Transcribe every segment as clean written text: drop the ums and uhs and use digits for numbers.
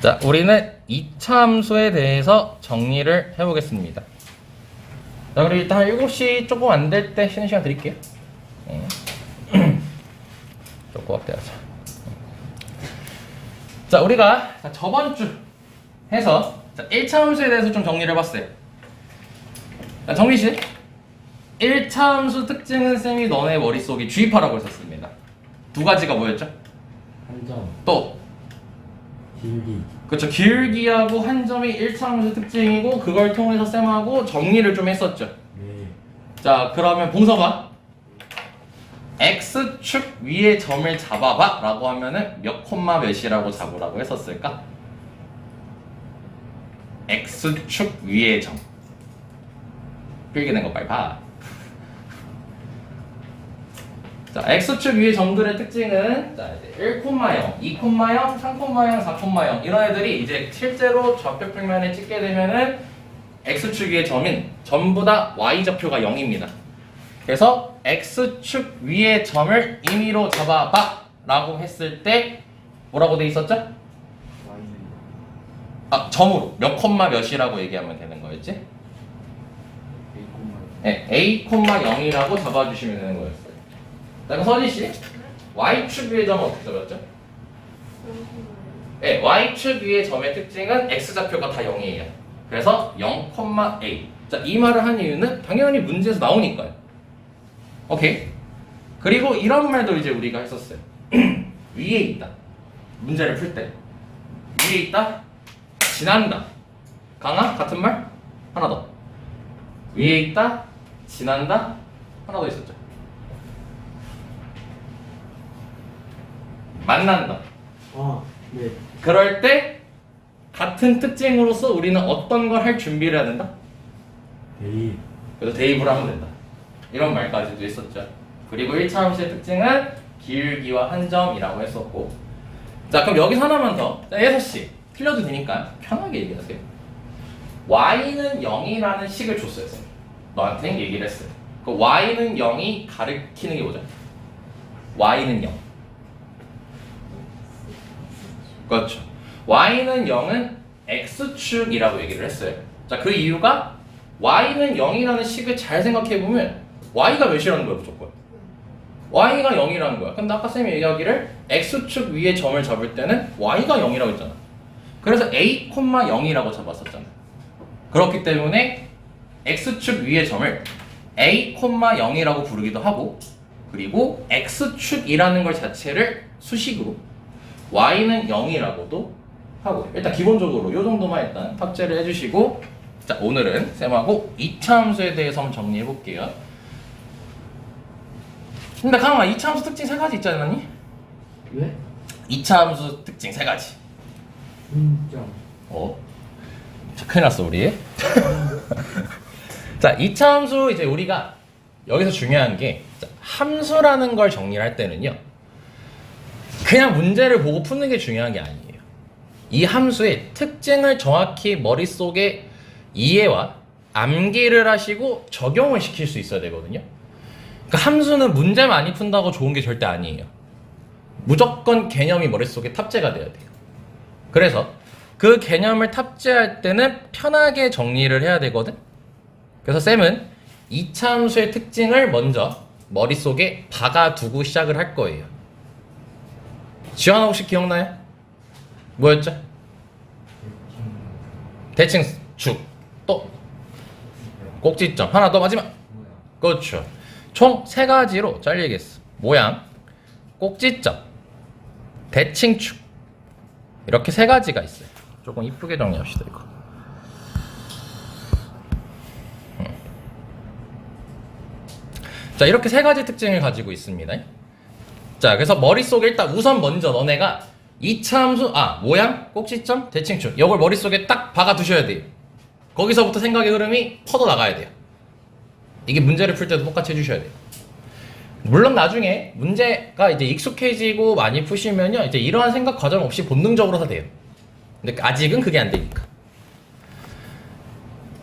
자, 우리는 2차 함수에 대해서 정리를 해보겠습니다. 자, 그리고 일단 7시 조금 안 될 때 쉬는 시간 드릴게요. 조금 확대하자. 자, 우리가 저번 주 해서 1차 함수에 대해서 좀 정리를 해봤어요. 자, 정리실 1차 함수 특징은 쌤이 너네 머릿속에 주입하라고 했었습니다. 두 가지가 뭐였죠? 한점 또 길기. 그렇죠. 길기하고 한 점이 1차 함수 특징이고 그걸 통해서 쌤하고 정리를 좀 했었죠. 네. 자, 그러면 봉서가 X축 위에 점을 잡아봐 라고 하면은 몇 콤마 몇이라고 잡으라고 했었을까? X축 위에 점 필기된 거 빨리 봐. 자, X축 위의 점들의 특징은 자, 이제 1,0, 2,0, 3,0, 4,0 이런 애들이 이제 실제로 좌표 평면에 찍게 되면은 X축 위의 점인 전부 다 Y좌표가 0입니다. 그래서 X축 위의 점을 임의로 잡아봐 라고 했을 때 뭐라고 돼 있었죠? Y는 아, 점으로 몇 콤마 몇이라고 얘기하면 되는 거였지? A, 네, A,0이라고 잡아주시면 되는 거였어요. 자, 그럼 서진씨 Y축 위의 점은 어떻게 잡았죠? 네, Y축 위의 점의 특징은 X좌표가 다 0이에요. 그래서 0,A. 자, 이 말을 한 이유는 당연히 문제에서 나오니까요. 오케이. 그리고 이런 말도 이제 우리가 했었어요. 위에 있다. 문제를 풀 때. 위에 있다. 지난다. 강아? 같은 말? 하나 더. 위에 있다. 지난다. 하나 더 있었죠. 만난다. 아, 네. 그럴 때 같은 특징으로서 우리는 어떤 걸 할 준비를 해야 된다? 대입. 그래서 대입을 하면 된다. 이런 말까지도 있었죠. 그리고 1차 함수의 특징은 길기와 한 점이라고 했었고. 자, 그럼 여기서 하나만 더. 자, 6시 틀려도 되니까 편하게 얘기하세요. y는 0이라는 식을 줬어요. 쌤. 너한테 얘기를 했어요. 그 y는 0이 가리키는 게 뭐죠? y는 0. 그렇죠. y는 0은 x축이라고 얘기를 했어요. 자, 그 이유가 y는 0이라는 식을 잘 생각해보면 y가 몇이라는 거야, 무조건. y가 0이라는 거야. 근데 아까 쌤이 얘기하기를 x축 위에 점을 잡을 때는 y가 0이라고 했잖아. 그래서 a, 0이라고 잡았었잖아. 그렇기 때문에 x축 위의 점을 a, 0이라고 부르기도 하고, 그리고 x축이라는 걸 자체를 수식으로 y는 0이라고도 하고. 일단 기본적으로 이 정도만 일단 탑재를 해주시고, 자, 오늘은 쌤하고 2차 함수에 대해서 한번 정리해 볼게요. 근데 강아, 2차 함수 특징 3가지 있지 않았니? 왜? 2차 함수 특징 3가지. 분점. 자, 큰일 났어 우리. 자, 2차 함수 이제 우리가 여기서 중요한 게, 자, 함수라는 걸 정리를 할 때는요, 그냥 문제를 보고 푸는 게 중요한 게 아니에요. 이 함수의 특징을 정확히 머릿속에 이해와 암기를 하시고 적용을 시킬 수 있어야 되거든요. 그러니까 함수는 문제 많이 푼다고 좋은 게 절대 아니에요. 무조건 개념이 머릿속에 탑재가 돼야 돼요. 그래서 그 개념을 탑재할 때는 편하게 정리를 해야 되거든. 그래서 쌤은 2차 함수의 특징을 먼저 머릿속에 박아두고 시작을 할 거예요. 지환아 혹시 기억나요? 뭐였죠? 대칭축, 또 꼭지점, 하나 더 마지막. 그렇죠. 총 3가지로 잘리겠어. 모양, 꼭지점, 대칭축, 이렇게 3가지가 있어요. 조금 이쁘게 정리합시다 이거. 자, 이렇게 3가지 특징을 가지고 있습니다. 자, 그래서 머릿속에 일단 우선 먼저 너네가 2차 함수, 모양, 꼭지점, 대칭축, 이걸 머릿속에 딱 박아 두셔야 돼요. 거기서부터 생각의 흐름이 퍼져 나가야 돼요. 이게 문제를 풀 때도 똑같이 해주셔야 돼요. 물론 나중에 문제가 이제 익숙해지고 많이 푸시면요, 이제 이러한 생각 과정 없이 본능적으로 다 돼요. 근데 아직은 그게 안 되니까.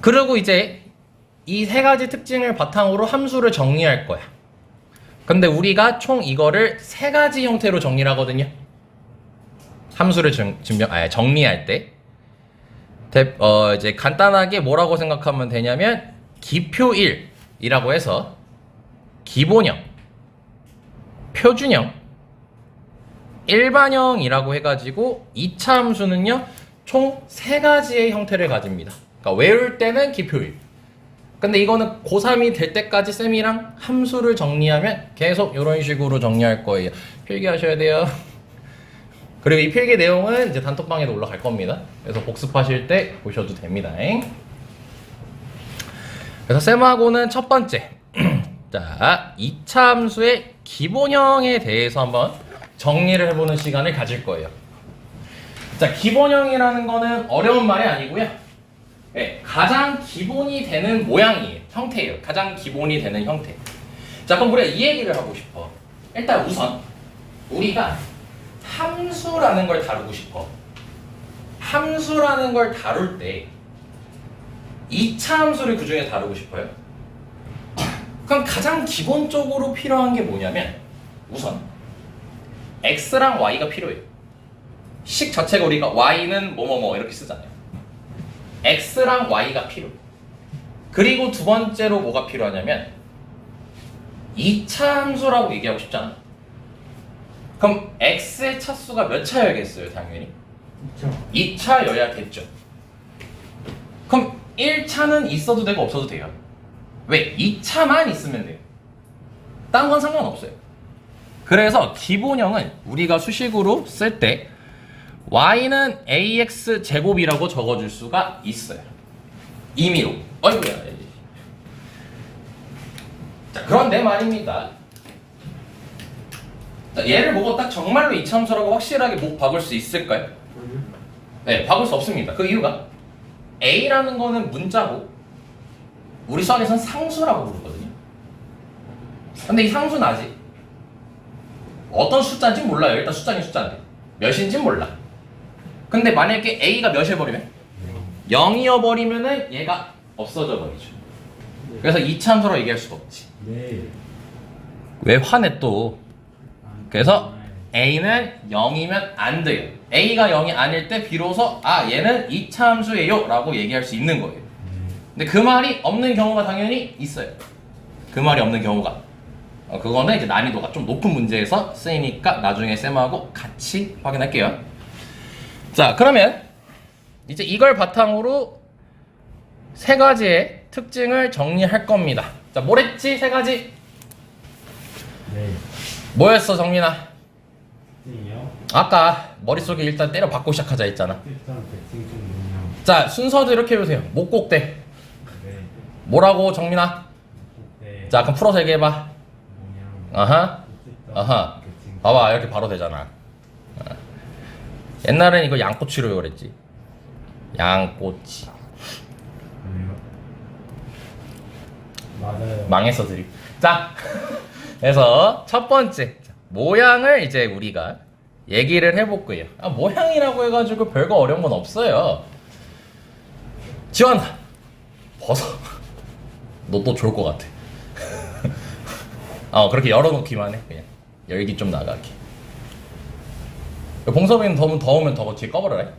그리고 이제 이 3가지 특징을 바탕으로 함수를 정리할 거야. 근데 우리가 총 이거를 3가지 형태로 정리를 하거든요. 함수를 정리할 때 이제 간단하게 뭐라고 생각하면 되냐면 기표 1이라고 해서 기본형, 표준형, 일반형이라고 해가지고 2차 함수는요 총 3가지의 형태를 가집니다. 그러니까 외울 때는 기표 1. 근데 이거는 고3이 될 때까지 쌤이랑 함수를 정리하면 계속 이런 식으로 정리할 거예요. 필기하셔야 돼요. 그리고 이 필기 내용은 이제 단톡방에도 올라갈 겁니다. 그래서 복습하실 때 보셔도 됩니다. 그래서 쌤하고는 첫 번째 자 2차 함수의 기본형에 대해서 한번 정리를 해보는 시간을 가질 거예요. 자 기본형이라는 거는 어려운 말이 아니고요. 네, 가장 기본이 되는 모양이에요. 형태예요. 가장 기본이 되는 형태. 자 그럼 우리가 이 얘기를 하고 싶어. 일단 우선 우리가 함수라는 걸 다루고 싶어. 함수라는 걸 다룰 때 2차 함수를 그 중에 다루고 싶어요. 그럼 가장 기본적으로 필요한 게 뭐냐면 우선 x랑 y가 필요해요. 식 자체가 우리가 y는 뭐뭐뭐 이렇게 쓰잖아요. x랑 y가 필요해. 그리고 두 번째로 뭐가 필요하냐면 2차 함수라고 얘기하고 싶잖아. 그럼 x의 차수가 몇 차여야겠어요? 당연히 2차여야겠죠. 그럼 1차는 있어도 되고 없어도 돼요. 왜? 2차만 있으면 돼요. 딴 건 상관없어요. 그래서 기본형은 우리가 수식으로 쓸 때 y는 ax 제곱이라고 적어줄 수가 있어요. 임의로. 어이구야. 자, 그런데 말입니다. 자, 얘를 보고 딱 정말로 이차함수라고 확실하게 목 박을 수 있을까요? 네, 박을 수 없습니다. 그 이유가 a라는 거는 문자고 우리 수학에서는 상수라고 부르거든요. 근데 이 상수는 아직 어떤 숫자인지 몰라요. 일단 숫자는 숫자인데 몇인지 몰라. 근데 만약에 a가 몇이어버리면 0이어버리면은 얘가 없어져 버리죠. 그래서 이차함수라고 얘기할 수가 없지. 네. 왜 화내 또? 그래서 a는 0이면 안 돼요. a가 0이 아닐 때 비로소 아 얘는 2차 함수예요 라고 얘기할 수 있는 거예요. 근데 그 말이 없는 경우가 당연히 있어요. 그 말이 없는 경우가 그거는 이제 난이도가 좀 높은 문제에서 쓰이니까 나중에 쌤하고 같이 확인할게요. 자 그러면 이제 이걸 바탕으로 3가지의 특징을 정리할 겁니다. 자 뭐랬지? 3가지 네. 뭐였어 정민아? 특징이요? 아까 머릿속에 일단 때려 박고 시작하자 했잖아. 특정 특징 중 용량. 자 순서도 이렇게 해보세요. 목곡대 네. 뭐라고 정민아? 네. 자 그럼 풀어서 얘기해봐. 모양. 아하 특정 아하 특징. 봐봐 이렇게 바로 되잖아. 옛날엔 이거 양꼬치로 그랬지. 양꼬치 아니요. 맞아요. 망했어 드립. 자 그래서 첫 번째 모양을 이제 우리가 얘기를 해볼 거예요. 아, 모양이라고 해가지고 별거 어려운 건 없어요. 지원아 벗어. 너 또 좋을 것 같아. 그렇게 열어놓기만 해. 그냥 열기 좀 나가게. 봉섭이는 더우면 더 뒤에 꺼버려라.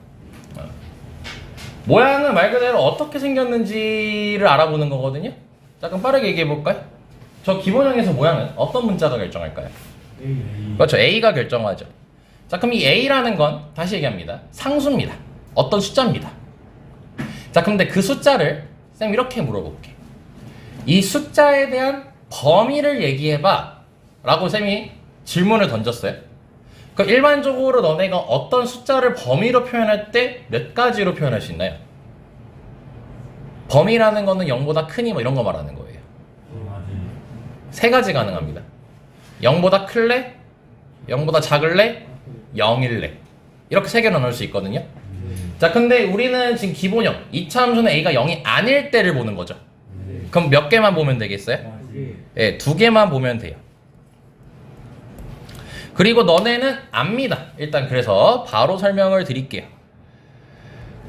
모양은 말 그대로 어떻게 생겼는지를 알아보는 거거든요. 자 그럼 빠르게 얘기해볼까요? 저 기본형에서 모양은 어떤 문자가 결정할까요? A. 그렇죠. A가 결정하죠. 자 그럼 이 A라는 건 다시 얘기합니다. 상수입니다. 어떤 숫자입니다. 자 근데 그 숫자를 쌤 이렇게 물어볼게. 이 숫자에 대한 범위를 얘기해봐 라고 쌤이 질문을 던졌어요. 그럼 일반적으로 너네가 어떤 숫자를 범위로 표현할 때 몇 가지로 표현할 수 있나요? 범위라는 거는 0보다 크니 뭐 이런 거 말하는 거예요. 두 3가지 가능합니다. 0보다 클래? 0보다 작을래? 0일래? 이렇게 3개로 나눌 수 있거든요. 자 근데 우리는 지금 기본형 2차 함수는 a가 0이 아닐 때를 보는 거죠. 그럼 몇 개만 보면 되겠어요? 네, 2개만 보면 돼요. 그리고 너네는 압니다. 일단 그래서 바로 설명을 드릴게요.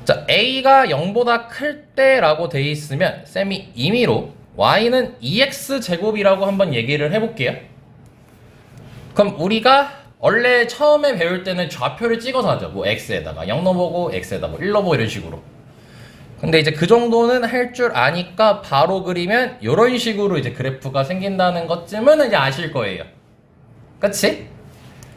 자 a가 0보다 클 때라고 돼 있으면 쌤이 임의로 y는 2x 제곱이라고 한번 얘기를 해볼게요. 그럼 우리가 원래 처음에 배울 때는 좌표를 찍어서 하죠. 뭐 x에다가 0 넣어보고 x에다 뭐1 넣어보고 이런 식으로. 근데 이제 그 정도는 할 줄 아니까 바로 그리면 이런 식으로 이제 그래프가 생긴다는 것쯤은 이제 아실 거예요. 그치?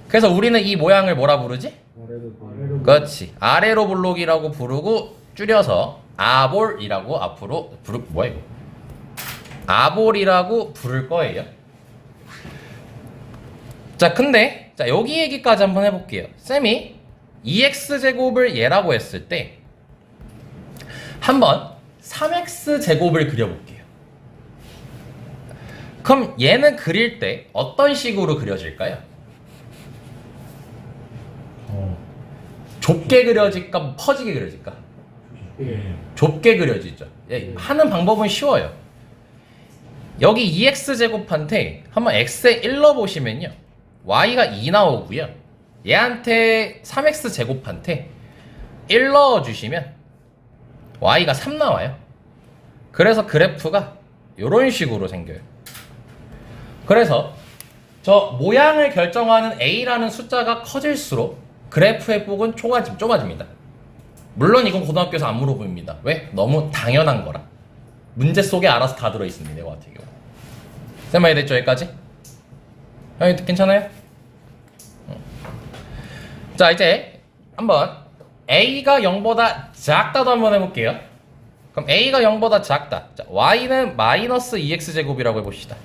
그래서 우리는 이 모양을 뭐라 부르지? 아래로 그렇지. 아래로 블록이라고 부르고 줄여서 아볼이라고 앞으로 뭐야 이거? 아볼이라고 부를 거예요. 자, 근데 자 여기 얘기까지 한번 해볼게요. 쌤이 2x제곱을 얘라고 했을 때 한번 3x제곱을 그려볼게요. 그럼 얘는 그릴 때 어떤 식으로 그려질까요? 좁게 그려질까 퍼지게 그려질까? 예. 좁게 그려지죠. 예, 하는 방법은 쉬워요. 여기 2x제곱한테 한번 x에 1 넣어보시면요. y가 2 나오고요. 얘한테 3x제곱한테 1 넣어주시면 y가 3 나와요. 그래서 그래프가 이런 식으로 생겨요. 그래서 저 모양을 결정하는 a라는 숫자가 커질수록 그래프의 폭은 좁아집니다. 물론 이건 고등학교에서 안 물어봅니다. 왜? 너무 당연한 거라. 문제 속에 알아서 다 들어있습니다. 이거 같은 경우. 쌤 말이 됐죠? 여기까지? 괜찮아요? 자, 이제 한번 a가 0보다 작다도 한번 해볼게요. 그럼 a가 0보다 작다. 자, y는 마이너스 2x제곱이라고 해봅시다.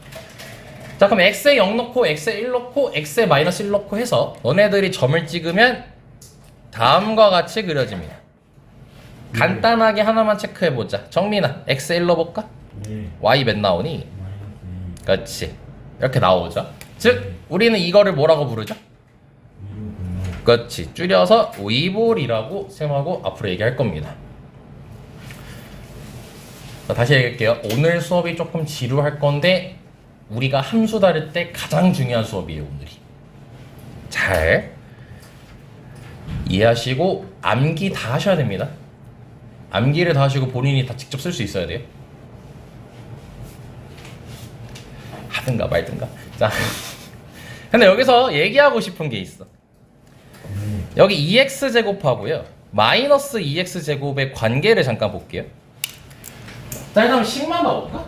자, 그럼 x에 0 넣고 x에 1 넣고 x에 마이너스 1 넣고 해서 너네들이 점을 찍으면 다음과 같이 그려집니다. 간단하게 하나만 체크해보자. 정민아, x에 1 넣어볼까? 네. y 몇 나오니? 마이너스 그렇지. 이렇게 나오죠. 즉 우리는 이거를 뭐라고 부르죠? 2. 그렇지. 줄여서 위볼이라고 쌤하고 앞으로 얘기할 겁니다. 자, 다시 얘기할게요. 오늘 수업이 조금 지루할 건데 우리가 함수 다룰 때 가장 중요한 수업이에요. 오늘이. 잘 이해하시고 암기 다 하셔야 됩니다. 암기를 다 하시고 본인이 다 직접 쓸 수 있어야 돼요. 하든가 말든가. 자, 근데 여기서 얘기하고 싶은 게 있어. 여기 2x제곱하고요 마이너스 2x제곱의 관계를 잠깐 볼게요. 자, 일단 식만 봐볼까?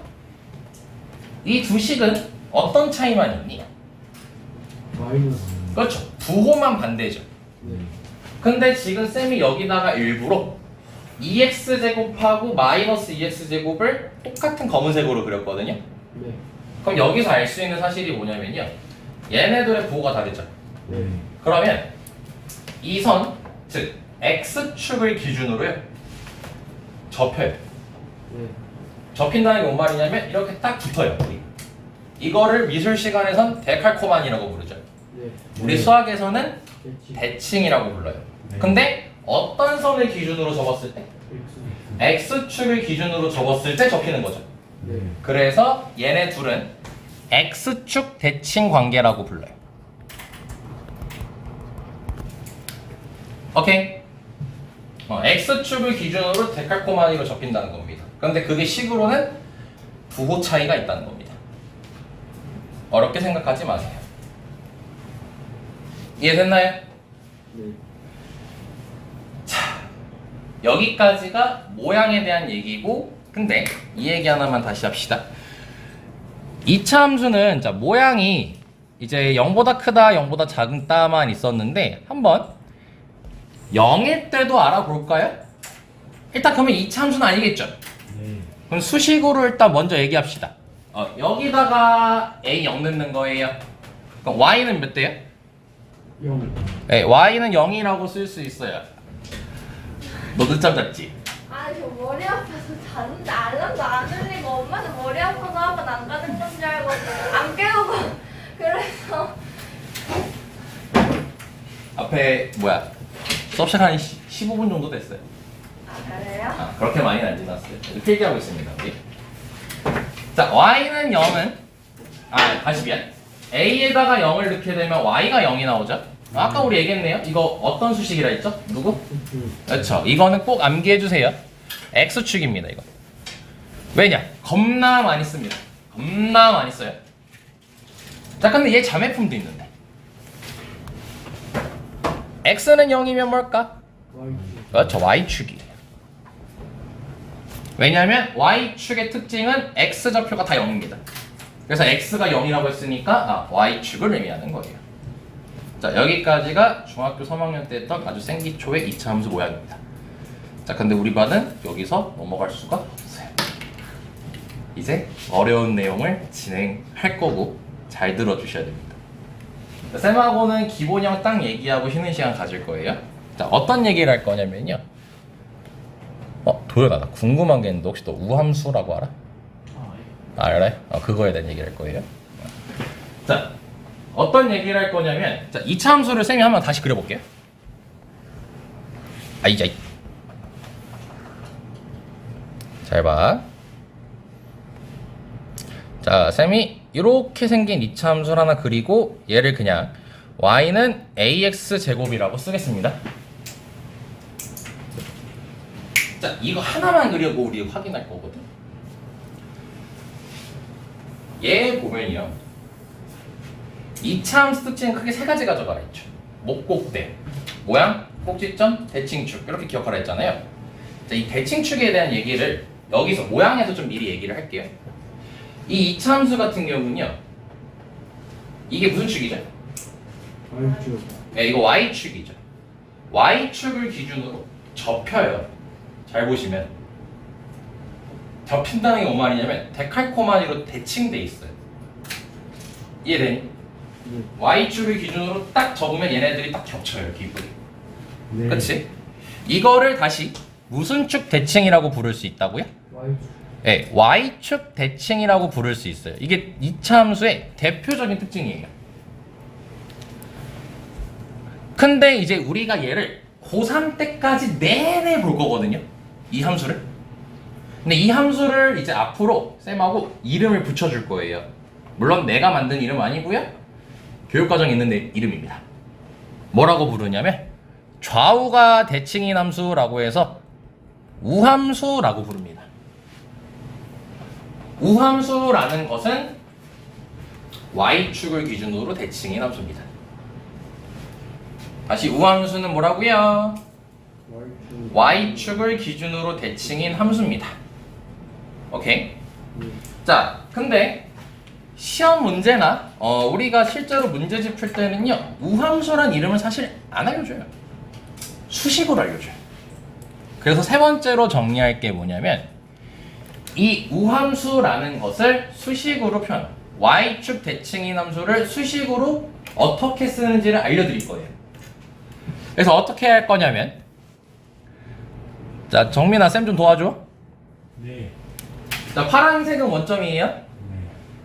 이 두 식은 어떤 차이만 있니? 마이너스. 그렇죠. 부호만 반대죠. 네. 근데 지금 쌤이 여기다가 일부러 2x제곱하고 마이너스 2x제곱을 똑같은 검은색으로 그렸거든요. 네. 그럼 여기서 알 수 있는 사실이 뭐냐면요. 얘네들의 부호가 다르죠. 네. 그러면 이 선, 즉 x축을 기준으로요. 접혀요. 네. 접힌다는 게 뭔 말이냐면 이렇게 딱 붙어요. 이거를 미술 시간에선 데칼코마니라고 부르죠. 네. 우리 수학에서는 대칭. 대칭이라고 불러요. 네. 근데 어떤 선을 기준으로 접었을 때? X. x축을 기준으로 접었을 때 접히는 거죠. 네. 그래서 얘네 둘은 x축 대칭 관계라고 불러요. 오케이? x축을 기준으로 데칼코마니로 접힌다는 겁니다. 그런데 그게 식으로는 부호 차이가 있다는 겁니다. 어렵게 생각하지 마세요. 이해됐나요? 네. 자, 여기까지가 모양에 대한 얘기고, 근데 이 얘기 하나만 다시 합시다. 2차 함수는 자, 모양이 이제 0보다 크다, 0보다 작다만 있었는데 한번 0일 때도 알아볼까요? 일단 그러면 2차 함수는 아니겠죠? 네. 그럼 수식으로 일단 먼저 얘기합시다. 여기다가 a 0 넣는 거예요. 그럼 y는 몇 대요? 0. 네, y는 0이라고 쓸 수 있어요. 너 늦잠 잤지? 아니 저 머리 아파서 잤는데 알람도 안 울리고 엄마는 머리 아파서 학원 안 가는 줄 알고 안 깨우고 그래서 앞에 뭐야? 수업 시간 한 15분 정도 됐어요. 아 그래요? 그렇게 많이는 안 지났어요. 필기하고 있습니다. 우리. 자, y는 0은 다시 미안. a에다가 0을 넣게 되면 y가 0이 나오죠. 아까 우리 얘기했네요. 이거 어떤 수식이라 했죠? 누구? 그렇죠. 이거는 꼭 암기해 주세요. x축입니다. 이거. 왜냐? 겁나 많이 씁니다. 겁나 많이 써요. 자, 근데 얘 자매품도 있는데. x는 0이면 뭘까? Y축. 그렇죠. y축이에요. 왜냐하면 y축의 특징은 x좌표가 다 0입니다. 그래서 x가 0이라고 했으니까 y축을 의미하는 거예요. 자, 여기까지가 중학교 3학년 때 했던 아주 생기초의 2차 함수 모양입니다. 자, 근데 우리 반은 여기서 넘어갈 수가 없어요. 이제 어려운 내용을 진행할 거고 잘 들어주셔야 됩니다. 자, 쌤하고는 기본형 딱 얘기하고 쉬는 시간 가질 거예요. 자, 어떤 얘기를 할 거냐면요. 도현아, 나 궁금한 게 있는데 혹시 너 우함수라고 알아? 알아요? 그거에 대한 얘기를 할 거예요. 자, 어떤 얘기를 할 거냐면, 자, 2차 함수를 쌤이 한번 다시 그려볼게요. 아이자이. 잘 봐. 자, 쌤이 이렇게 생긴 2차 함수를 하나 그리고 얘를 그냥 y는 ax 제곱이라고 쓰겠습니다. 자, 이거 하나만 그려고 우리 확인할 거거든. 얘 보면요, 2차 함수 특징은 크게 세 가지가 적어라 했죠. 목곡대, 모양, 꼭지점, 대칭축 이렇게 기억하라 했잖아요. 자, 이 대칭축에 대한 얘기를 여기서 모양에서 좀 미리 얘기를 할게요. 이 2차 함수 같은 경우는요, 이게 무슨 축이죠? Y축. 네, 이거 y축이죠. y축을 기준으로 접혀요. 잘 보시면 접힌다는 게 뭔 말이냐면 데칼코마니로 대칭돼 있어요. 이해되니? 네. y축을 기준으로 딱 접으면 얘네들이 딱 겹쳐요, 기분이. 네. 그렇지? 이거를 다시 무슨 축 대칭이라고 부를 수 있다고요? Y축. 네, y축 대칭이라고 부를 수 있어요. 이게 2차 함수의 대표적인 특징이에요. 근데 이제 우리가 얘를 고3 때까지 내내 볼 거거든요, 이 함수를. 근데 이 함수를 이제 앞으로 쌤하고 이름을 붙여줄 거예요. 물론 내가 만든 이름 아니고요, 교육과정에 있는 이름입니다. 뭐라고 부르냐면 좌우가 대칭인 함수라고 해서 우함수라고 부릅니다. 우함수라는 것은 y축을 기준으로 대칭인 함수입니다. 다시 우함수는 뭐라고요? Y축. y축을 기준으로 대칭인 함수입니다. 오케이? 네. 자, 근데 시험 문제나 우리가 실제로 문제집 풀 때는요, 우함수란 이름을 사실 안 알려줘요. 수식으로 알려줘요. 그래서 세 번째로 정리할 게 뭐냐면 이 우함수라는 것을 수식으로 표현, y축 대칭인 함수를 수식으로 어떻게 쓰는지를 알려드릴 거예요. 그래서 어떻게 할 거냐면, 자, 정민아 쌤 좀 도와줘. 네. 자, 파란색은 원점이에요. 네.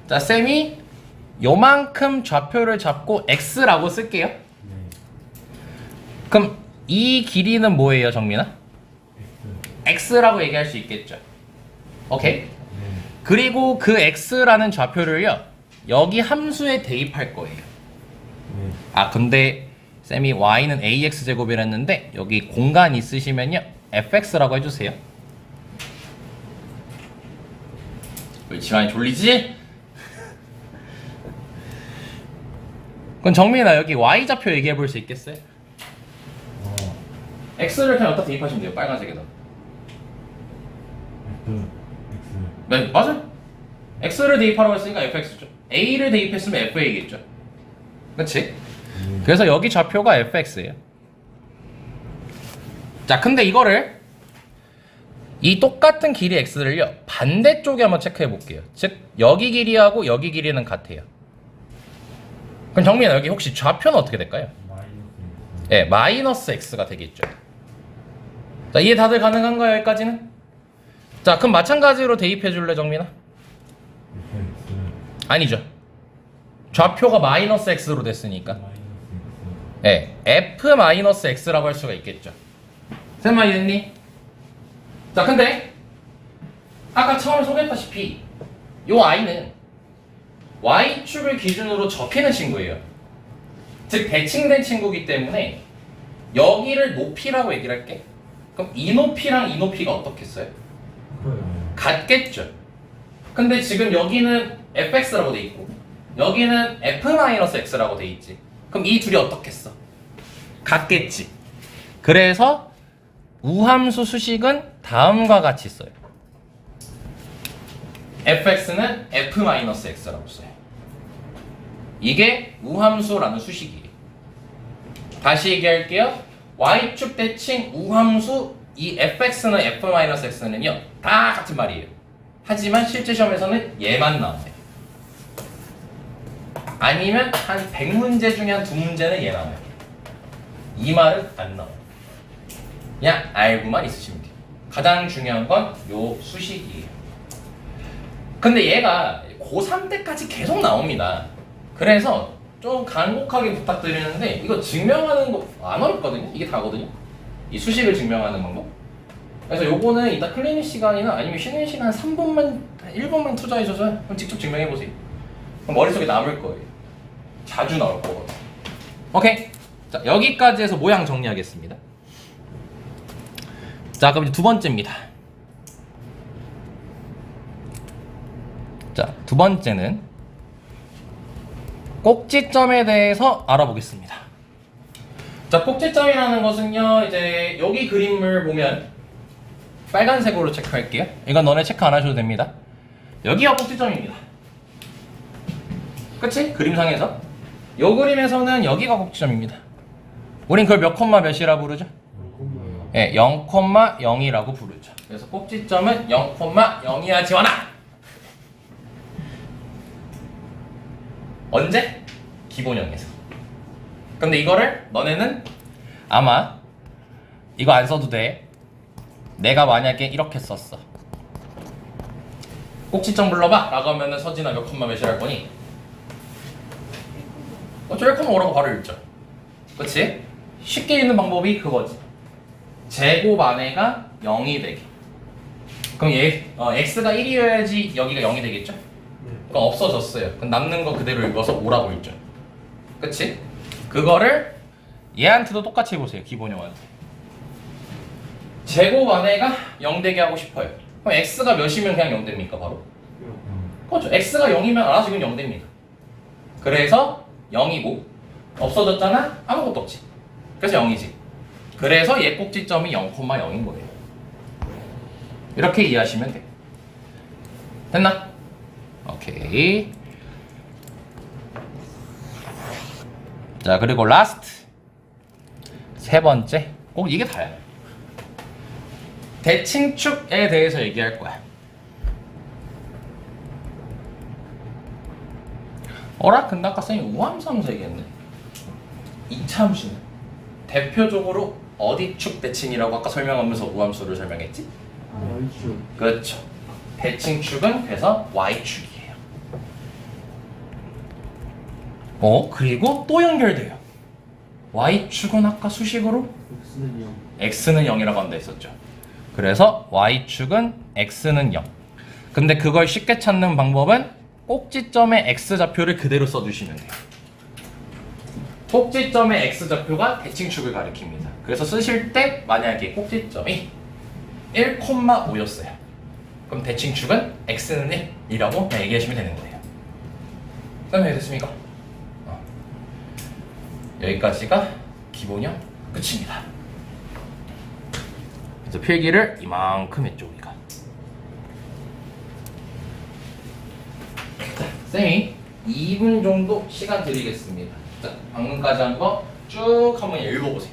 자, 쌤이 요만큼 좌표를 잡고 x라고 쓸게요. 네. 그럼 이 길이는 뭐예요, 정민아? X. x라고 얘기할 수 있겠죠. 오케이? 네. 그리고 그 x라는 좌표를요, 여기 함수에 대입할 거예요. 네. 근데 쌤이 y는 ax 제곱이라 했는데 여기 공간 있으시면요, fx라고 해주세요. 우리 지환이 졸리지? 그럼 정민아 여기 y좌표 얘기해 볼 수 있겠어요? x를 그냥 여기다 대입하시면 돼요, 빨간색에다. X. 네, 맞아요. x를 대입하라고 했으니까 fx죠. a를 대입했으면 fa겠죠. 그치? 그래서 여기 좌표가 fx예요. 자, 근데 이거를 이 똑같은 길이 x를요, 반대쪽에 한번 체크해 볼게요. 즉 여기 길이하고 여기 길이는 같아요. 그럼 정민아 여기 혹시 좌표는 어떻게 될까요? 마이너스. 네, 마이너스 x가 되겠죠. 자, 이해 다들 가능한가요, 여기까지는? 자, 그럼 마찬가지로 대입해 줄래, 정민아? X. 아니죠. 좌표가 마이너스 x로 됐으니까. 마이너스 X. 네, f 마이너스 x라고 할 수가 있겠죠. 쌤마 이해됐니? 자, 근데 아까 처음에 소개했다시피 요 i는 y축을 기준으로 접히는 친구예요. 즉 대칭된 친구이기 때문에 여기를 높이라고 얘기를 할게. 그럼 이 높이랑 이 높이가 어떻겠어요? 커요. 같겠죠. 근데 지금 여기는 fx라고 돼 있고 여기는 f-x라고 돼 있지. 그럼 이 둘이 어떻겠어? 같겠지. 그래서 우함수 수식은 다음과 같이 써요. fx는 f-x라고 써요. 이게 우함수라는 수식이에요. 다시 얘기할게요. y축 대칭 우함수 이 fx나 f-x는요 다 같은 말이에요. 하지만 실제 시험에서는 얘만 나와요. 아니면 한 100문제 중에 한 2문제는 얘 나와요. 이 말은 안 나와요. 그냥 알고만 있으시면 돼요. 가장 중요한 건 요 수식이에요. 근데 얘가 고3 때까지 계속 나옵니다. 그래서 좀 간곡하게 부탁드리는데 이거 증명하는 거 안 어렵거든요. 이게 다거든요. 이 수식을 증명하는 방법. 그래서 요거는 이따 클리닉 시간이나 아니면 쉬는 시간 한 3분만 1분만 투자해 줘서 그럼 직접 증명해 보세요. 그럼 머릿속에 남을 거예요. 자주 나올 거거든요. 오케이. 자, 여기까지 해서 모양 정리하겠습니다. 자, 그럼 이제 두 번째입니다. 자, 두 번째는 꼭지점에 대해서 알아보겠습니다. 자, 꼭지점이라는 것은요, 이제 여기 그림을 보면 빨간색으로 체크할게요. 이건 너네 체크 안 하셔도 됩니다. 여기가 꼭지점입니다. 그치? 그림상에서 요 그림에서는 여기가 꼭지점입니다. 우린 그걸 몇 콤마 몇이라 부르죠? 예, 0,0이라고 부르죠. 그래서 꼭지점은 0,0이야 지원아! 언제? 기본형에서. 근데 이거를 너네는 아마 이거 안 써도 돼. 내가 만약에 이렇게 썼어. 꼭지점 불러봐! 라고 하면은 서진아 몇 콤마 몇이라 할 거니? 1,5라고 바로 읽죠. 그치? 쉽게 읽는 방법이 그거지. 제곱 안에가 0이 되게. 그럼 x가 1이어야지 여기가 0이 되겠죠? 그럼 없어졌어요. 그럼 남는 거 그대로 읽어서 5라고 읽죠. 그치? 그거를 얘한테도 똑같이 해보세요. 기본형한테. 제곱 안에가 0 되게 하고 싶어요. 그럼 x가 몇이면 그냥 0 됩니까? 바로? 그렇죠. x가 0이면 알아서 지금 0 됩니다. 그래서 0이고 없어졌잖아? 아무것도 없지. 그래서 0이지. 그래서 얘 꼭지점이 0,0인 거예요. 이렇게 이해하시면 돼요. 됐나? 오케이. 자, 그리고 라스트 세 번째. 꼭 이게 다야. 대칭축에 대해서 얘기할 거야. 어라? 근데 아까 쌤이 우함수하면서 얘기했네. 이차함수는 대표적으로 어디 축 대칭이라고 아까 설명하면서 우함수를 설명했지? Y축. 그렇죠. 대칭축은 그래서 Y축이에요. 그리고 또 연결돼요. Y축은 아까 수식으로 X는 0. X는 0이라고 한다 했었죠. 그래서 Y축은 X는 0. 근데 그걸 쉽게 찾는 방법은 꼭지점의 X좌표를 그대로 써주시면 돼요. 꼭지점의 X좌표가 대칭축을 가리킵니다. 그래서 쓰실 때 만약에 꼭지점이 1,5였어요. 그럼 대칭축은 X는 1이라고 그냥 얘기하시면 되는 거예요. 설명이 됐습니까? 여기까지가 기본형 끝입니다. 그래서 필기를 이만큼 했죠 우리가. 자, 쌤이 2분 정도 시간 드리겠습니다. 자, 방금까지 한 거 쭉 한번 읽어보세요.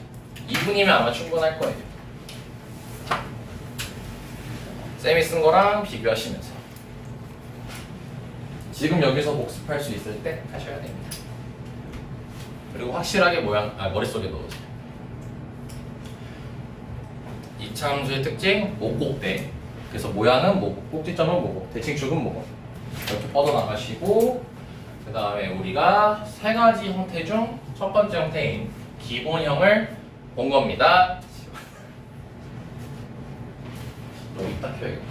2분이면 아마 충분할 거예요. 쌤이 쓴 거랑 비교하시면서 지금 여기서 복습할 수 있을 때 하셔야 됩니다. 그리고 확실하게 머릿속에 넣으세요. 이차함수의 특징, 모곡대. 그래서 모양은 모곡, 꼭지점은 모곡, 대칭축은 모곡. 이렇게 뻗어나가시고 그 다음에 우리가 세 가지 형태 중 첫 번째 형태인 기본형을 본 겁니다. 여기 딱 켜야겠다.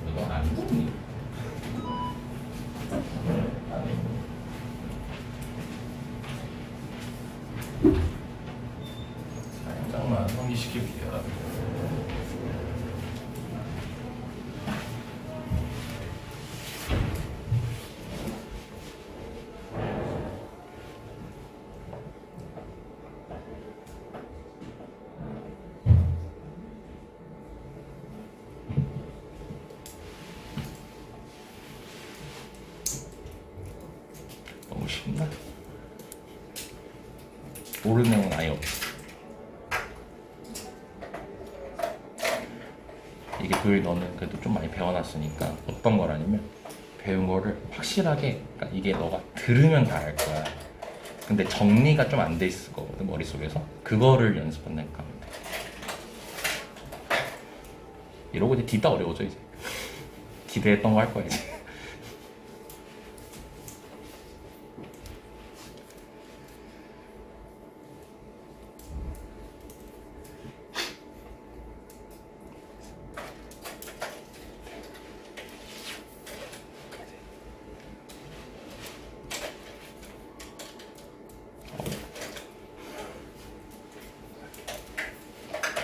이거 안 붙니? 살짝만 환기시킬게요. 모르는 내용은 아예 없어. 이게 너는 그래도 좀 많이 배워놨으니까 어떤 거라냐면 배운 거를 확실하게, 그러니까 이게 너가 들으면 다 알 거야. 근데 정리가 좀 안 돼 있을 거거든, 머릿속에서. 그거를 연습한다니까 하면 돼. 이러고 이제 뒤따 어려워져 이제. 기대했던 거 할 거야 이제.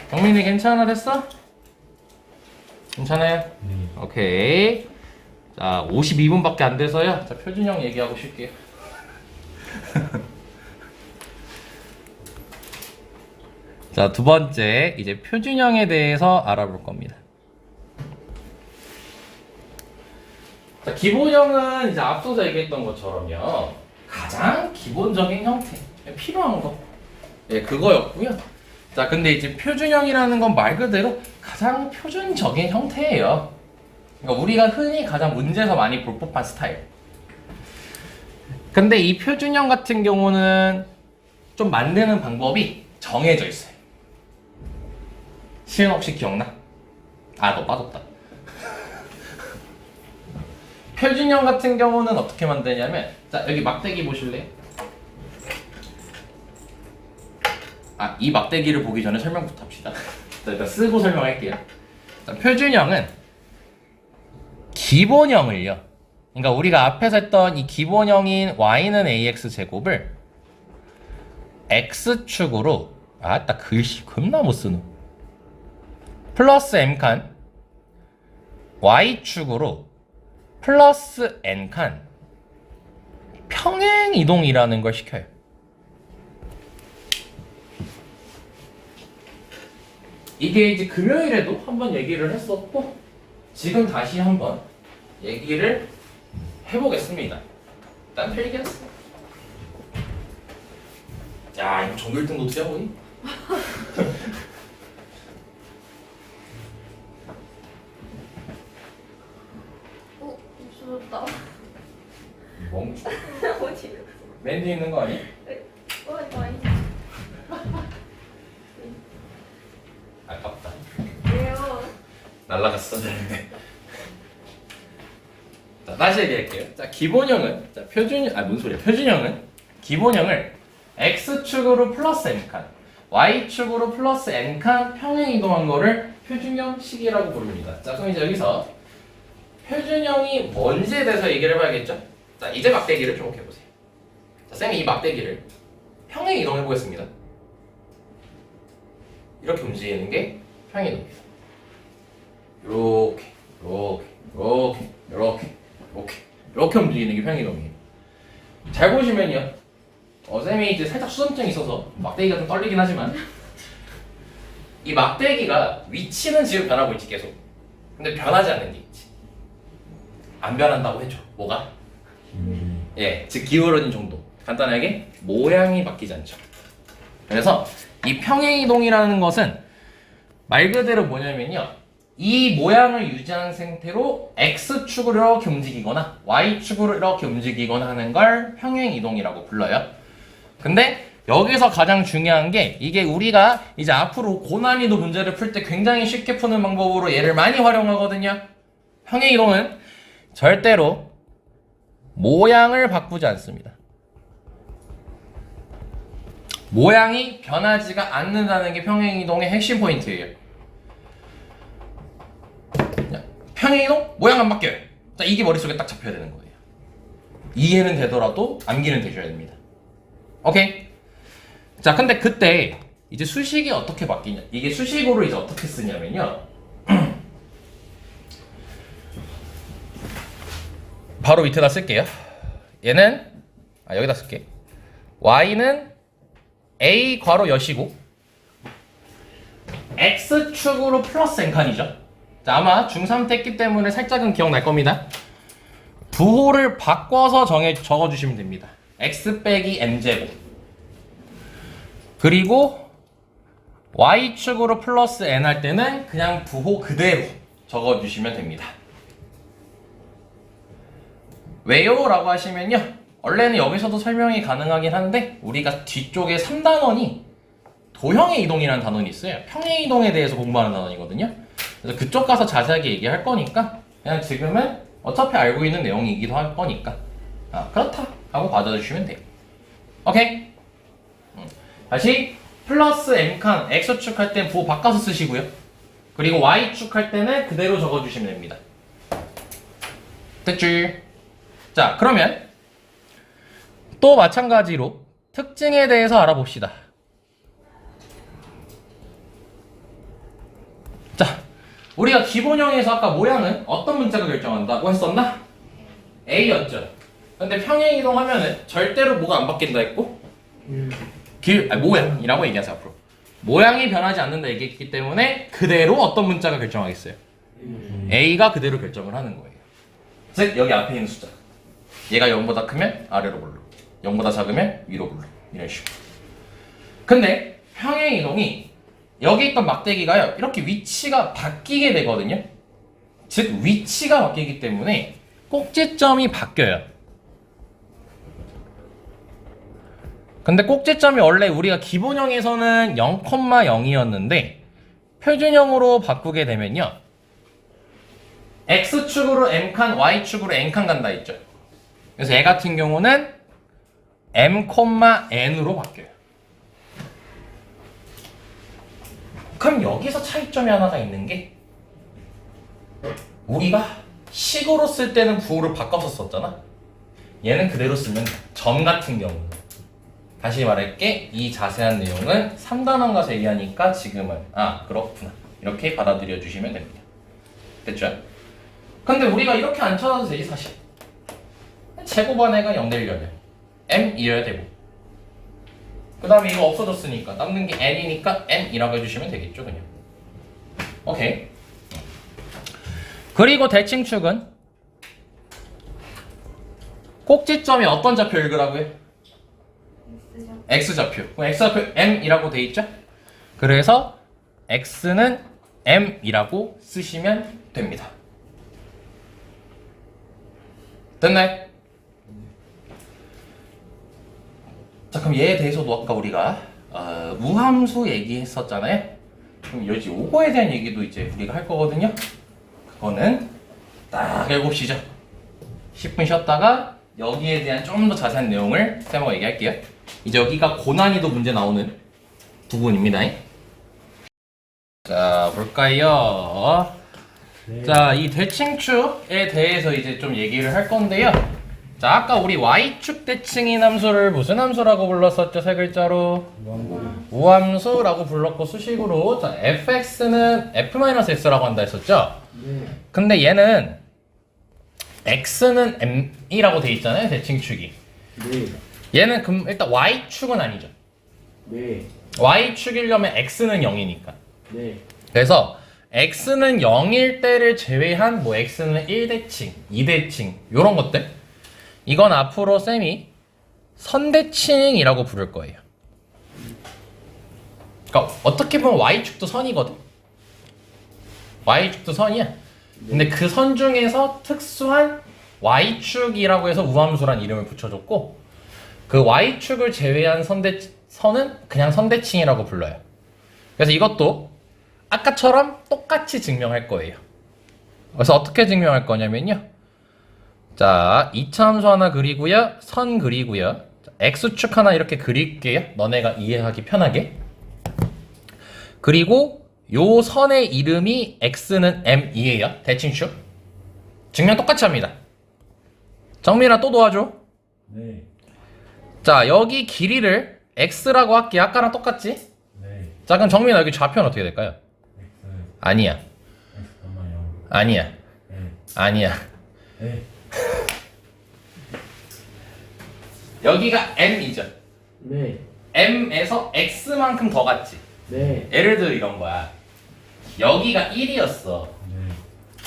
정민이 괜찮아? 됐어? 괜찮아요? 네. 오케이. 자, 52분밖에 안 돼서요. 자, 표준형 얘기하고 쉴게요. 자, 두 번째, 이제 표준형에 대해서 알아볼 겁니다. 자, 기본형은 이제 앞서서 얘기했던 것처럼요. 가장 기본적인 형태, 필요한 거. 예, 그거였고요. 자, 근데 이제 표준형이라는 건 말 그대로 가장 표준적인 형태예요. 그러니까 우리가 흔히 가장 문제에서 많이 볼 법한 스타일. 근데 이 표준형 같은 경우는 좀 만드는 방법이 정해져 있어요. 시은 혹시 기억나? 아, 너 빠졌다. 표준형 같은 경우는 어떻게 만드냐면, 자, 여기 막대기 보실래요? 아, 이 막대기를 보기 전에 설명부터 합시다. 자, 일단 쓰고 설명할게요. 자, 표준형은 기본형을요. 그러니까 우리가 앞에서 했던 이 기본형인 y는 ax 제곱을 x축으로, 아따 글씨 겁나 못 쓰노. 플러스 m칸 y축으로 플러스 n칸 평행 이동이라는 걸 시켜요. 이게 이제 금요일에도 한번 얘기를 했었고, 지금 다시 한번 얘기를 해보겠습니다. 일단 필기했어. 야, 이거 전교 1등 노트야 보니? 없어졌다. 멍청. 어디? 맨 뒤에 있는 거 아니? 많이. 아깝다. 왜요? 날라갔어. 자, 다시 얘기할게요. 자, 기본형은, 자, 뭔 소리야? 표준형은 기본형을 x축으로 플러스 n칸, y축으로 플러스 n칸 평행 이동한 거를 표준형식이라고 부릅니다. 자, 그럼 이제 여기서 표준형이 뭔지에 대해서 얘기를 해봐야겠죠? 자, 이제 막대기를 주목해보세요. 자, 쌤이 이 막대기를 평행 이동해 보겠습니다. 이렇게 움직이는 게 평행 이동입니다. 이렇게 움직이는 게 평행 이동이에요. 잘 보시면요. 쌤이 이제 살짝 수선증이 있어서 막대기가 좀 떨리긴 하지만 이 막대기가 위치는 지금 변하고 있지 계속. 근데 변하지 않는 게 있지. 안 변한다고 해줘. 뭐가? 예, 즉 기울어진 정도. 간단하게 모양이 바뀌지 않죠. 그래서 이 평행 이동이라는 것은 말 그대로 뭐냐면요. 이 모양을 유지한 상태로 x축으로 이렇게 움직이거나 y축으로 이렇게 움직이거나 하는 걸 평행 이동이라고 불러요. 근데 여기서 가장 중요한 게 이게 우리가 이제 앞으로 고난이도 문제를 풀 때 굉장히 쉽게 푸는 방법으로 얘를 많이 활용하거든요. 평행 이동은 절대로 모양을 바꾸지 않습니다. 모양이 변하지가 않는다는 게 평행이동의 핵심 포인트예요. 평행이동? 모양 안 바뀌어요. 자, 이게 머릿속에 딱 잡혀야 되는 거예요. 이해는 되더라도 암기는 되셔야 됩니다. 오케이? 자, 근데 그때 이제 수식이 어떻게 바뀌냐? 이게 수식으로 이제 어떻게 쓰냐면요. 바로 밑에다 쓸게요. 얘는 여기다 쓸게. y는 a 괄호 여시고 x축으로 플러스 n칸이죠. 자, 아마 중3 때 했기 때문에 살짝은 기억날 겁니다. 부호를 바꿔서 적어주시면 됩니다. x 빼기 n제곱 그리고 y축으로 플러스 n 할 때는 그냥 부호 그대로 적어주시면 됩니다. 왜요? 라고 하시면요, 원래는 여기서도 설명이 가능하긴 한데 우리가 뒤쪽에 3단원이 도형의 이동이라는 단원이 있어요. 평행 이동에 대해서 공부하는 단원이거든요. 그래서 그쪽 가서 자세하게 얘기할 거니까 그냥 지금은 어차피 알고 있는 내용이기도 할 거니까 그렇다 하고 받아주시면 돼요. 오케이? 다시 플러스 m칸 x축 할 땐 부호 바꿔서 쓰시고요. 그리고 y축 할 때는 그대로 적어주시면 됩니다. 됐지? 자, 그러면 또 마찬가지로 특징에 대해서 알아봅시다. 자, 우리가 기본형에서 아까 모양은 어떤 문자가 결정한다고 했었나? A였죠. 근데 평행이동하면은 절대로 뭐가 안 바뀐다 했고 모양이라고 얘기하세요. 앞으로 모양이 변하지 않는다 얘기했기 때문에 그대로 어떤 문자가 결정하겠어요? A가 그대로 결정을 하는 거예요. 즉 여기 앞에 있는 숫자, 얘가 0보다 크면 아래로 불러, 0보다 작으면 위로 불러, 이런 식으로. 근데 평행이동이 여기 있던 막대기가요, 이렇게 위치가 바뀌게 되거든요. 즉 위치가 바뀌기 때문에 꼭지점이 바뀌어요. 근데 꼭지점이 원래 우리가 기본형에서는 0,0이었는데 표준형으로 바꾸게 되면요, x축으로 m칸, y축으로 n칸 간다 했죠. 그래서 얘 같은 경우는 m,n으로 바뀌어요. 그럼 여기서 차이점이 하나가 있는 게, 우리가 식으로 쓸 때는 부호를 바꿔서 썼잖아. 얘는 그대로 쓰면 돼. 점 같은 경우. 다시 말할게, 이 자세한 내용은 3단원 가서 얘기하니까 지금은 그렇구나 이렇게 받아들여 주시면 됩니다. 됐죠? 근데 우리가 이렇게 안 찾아도 되지 사실. 제곱안에가 0 되려면 m이어야 되고, 그 다음에 이거 없어졌으니까 남는 게 n이니까 n이라고 해주시면 되겠죠 그냥. 오케이. 그리고 대칭축은 꼭지점이 어떤 좌표 읽으라고요? x좌표. 그럼 x좌표 m이라고 돼 있죠? 그래서 x는 m이라고 쓰시면 됩니다. 됐나요? 자, 그럼 얘에 대해서도 아까 우리가 무함수 얘기했었잖아요. 그럼 요거에 대한 얘기도 이제 우리가 할 거거든요. 그거는 딱 7시죠. 10분 쉬었다가 여기에 대한 좀 더 자세한 내용을 쌤하고 얘기할게요. 이제 여기가 고난이도 문제 나오는 부분입니다. 자, 볼까요? 네. 자, 이 대칭축에 대해서 이제 좀 얘기를 할 건데요. 자, 아까 우리 y축 대칭인 함수를 무슨 함수라고 불렀었죠? 세 글자로 우함수라고 불렀고, 수식으로 자, fx는 f-x라고 한다 했었죠? 네. 근데 얘는 x는 m이라고 돼 있잖아요, 대칭축이. 네. 얘는 그럼 일단 y축은 아니죠. 네. y축이려면 x는 0이니까. 네. 그래서 x는 0일 때를 제외한 뭐 x는 1대칭, 2대칭 요런 것들, 이건 앞으로 쌤이 선대칭이라고 부를 거예요. 그러니까 어떻게 보면 y축도 선이거든. y축도 선이야. 근데 그 선 중에서 특수한 y축이라고 해서 우함수란 이름을 붙여줬고, 그 y축을 제외한 선은 그냥 선대칭이라고 불러요. 그래서 이것도 아까처럼 똑같이 증명할 거예요. 그래서 어떻게 증명할 거냐면요, 자, 2차 함수 하나 그리고요, 선 그리고요, x축 하나 이렇게 그릴게요, 너네가 이해하기 편하게. 그리고 요 선의 이름이 x는 m이에요. 대칭축. 증명 똑같이 합니다. 정민아 또 도와줘. 네. 자, 여기 길이를 x라고 할게. 아까랑 똑같지? 네. 자, 그럼 정민아 여기 좌표는 어떻게 될까요? X. 아니야. X,0. 아니야. 네. 아니야. 네. 여기가 m이죠. 네. m에서 x만큼 더 갔지. 네. 예를 들어 이런 거야. 여기가 1이었어. 네.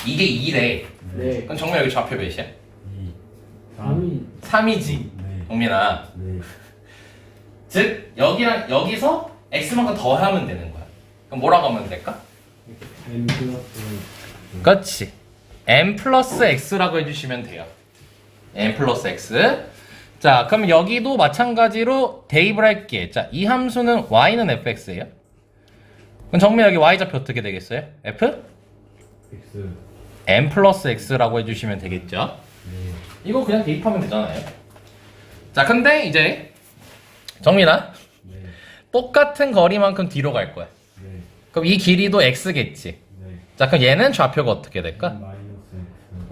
이게 2래. 네. 그럼 정민아 여기 좌표 몇이야? 2. 3이. 3이지. 네. 정민아. 네. 즉 여기랑 여기서 x만큼 더 하면 되는 거야. 그럼 뭐라고 하면 될까? M 플러스 그렇지. m 플러스 x라고 해주시면 돼요. m 플러스 x. 자, 그럼 여기도 마찬가지로 대입을 할게. 자, 이 함수는 y는 fx예요. 그럼 정면 여기 y좌표 어떻게 되겠어요? f? X. m 플러스 x라고 해주시면 되겠죠. 네. 이거 그냥 대입하면 되잖아요. 자, 근데 이제 정민아, 네. 똑같은 거리만큼 뒤로 갈 거야. 네. 그럼 이 길이도 x겠지. 네. 자, 그럼 얘는 좌표가 어떻게 될까? 마이너스 X.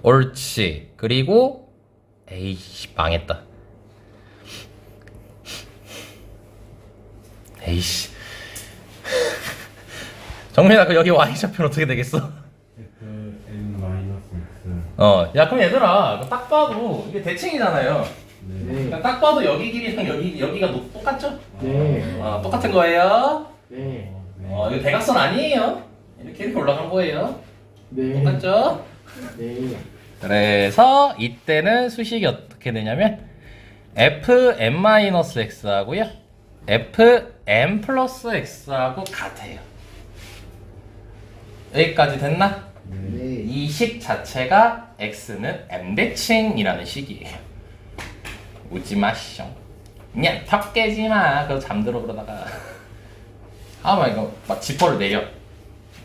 옳지. 그리고 에이씨, 망했다. 에이씨. 정민아, 그 여기 y좌표는 어떻게 되겠어? F M 마이너스 X. 야, 그럼 얘들아, 이거 딱 봐도 이게 대칭이잖아요. 네. 그러니까 딱 봐도 여기 길이랑 여기가 똑같죠? 네. 똑같은 거예요. 네. 이거 대각선 아니에요. 이렇게 올라간 거예요. 네. 똑같죠? 네. 그래서 이때는 수식이 어떻게 되냐면 fm-x하고요 fm 플러스 x하고 같아요. 여기까지 됐나? 네. 이 식 자체가 x는 m대칭이라는 식이에요. 웃지 마시오. 그냥 턱 깨지 마. 그거 잠들어 그러다가 아마 이거 막 지퍼를 내려.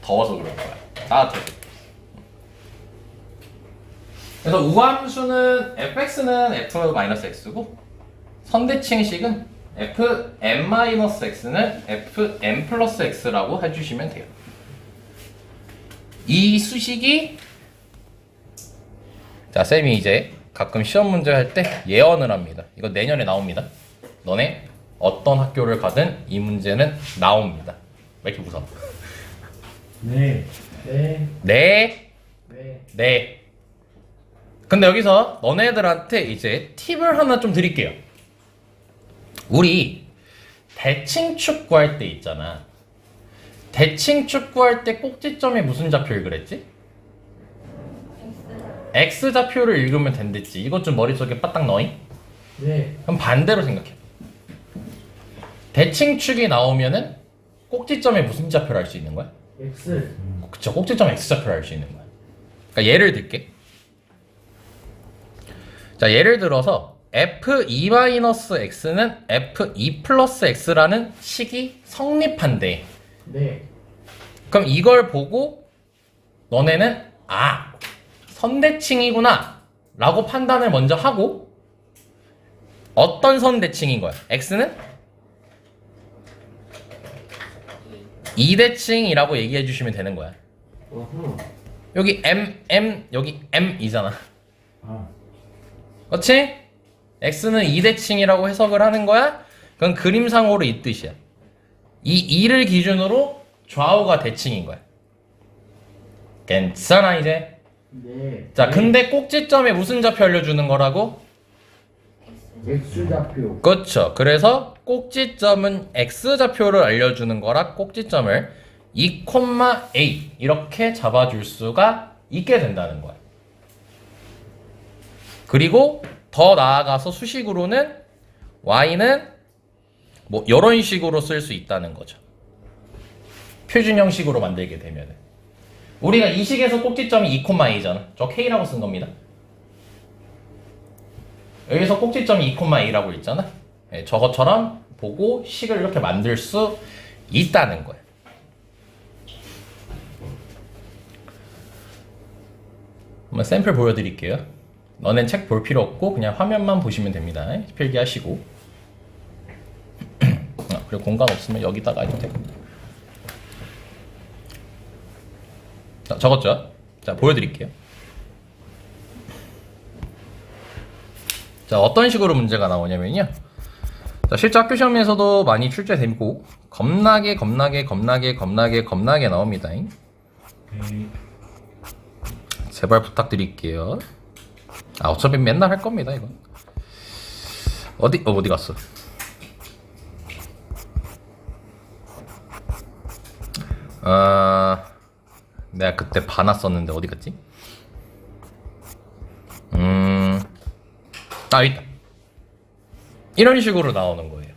더워서 그럴 거야. 따뜻해. 그래서 우함수는 fx는 f-x고 선대칭식은 fm-x는 fm 플러스 x라고 해주시면 돼요. 이 수식이 자, 쌤이 이제 가끔 시험 문제 할 때 예언을 합니다. 이거 내년에 나옵니다. 너네 어떤 학교를 가든 이 문제는 나옵니다. 왜 이렇게 웃어? 네. 네. 네. 네. 네. 근데 여기서 너네들한테 이제 팁을 하나 좀 드릴게요. 우리 대칭축 구할 때 있잖아. 대칭축 구할 때 꼭지점에 무슨 좌표를 그랬지? X. X좌표를 읽으면 된댔지. 이것 좀 머릿속에 빠딱 넣이? 네. 그럼 반대로 생각해. 대칭축이 나오면은 꼭지점에 무슨 좌표를 알 수 있는 거야? X. 그쵸, 꼭지점 X좌표를 알 수 있는 거야. 그러니까 예를 들게. 자, 예를 들어서 f2-x는 f2 플러스 x라는 식이 성립한대. 네. 그럼 이걸 보고 너네는 선대칭이구나 라고 판단을 먼저 하고 어떤 선대칭인 거야? x는 2대칭이라고 얘기해 주시면 되는 거야. 어허. 여기 여기 m이잖아. 아. 그렇지? x는 2대칭이라고 해석을 하는 거야? 그건 그림상으로 이 뜻이야. 이 2를 기준으로 좌우가 대칭인 거야. 괜찮아 이제? 네. 자, 근데 꼭지점에 무슨 좌표 알려주는 거라고? X 좌표. 그렇죠. 그래서 꼭지점은 x좌표를 알려주는 거라 꼭지점을 2,a 이렇게 잡아줄 수가 있게 된다는 거야. 그리고 더 나아가서 수식으로는 y는 뭐 이런 식으로 쓸 수 있다는 거죠. 표준 형식으로 만들게 되면은 우리가 이 식에서 꼭지점이 2,a잖아. 저 k라고 쓴 겁니다. 여기서 꼭지점이 2,a라고 있잖아. 네, 저것처럼 보고 식을 이렇게 만들 수 있다는 거야. 한번 샘플 보여드릴게요. 너넨 책 볼 필요 없고 그냥 화면만 보시면 됩니다. 필기하시고. 그리고 공간 없으면 여기다가 해도 되고. 자, 적었죠? 자, 보여드릴게요. 자, 어떤 식으로 문제가 나오냐면요. 자, 실제 학교 시험에서도 많이 출제되고 겁나게 나옵니다. 네. 제발 부탁드릴게요. 어차피 맨날 할 겁니다, 이거. 어디 갔어? 내가 그때 봐놨었는데 어디 갔지? 있다. 이런 식으로 나오는 거예요.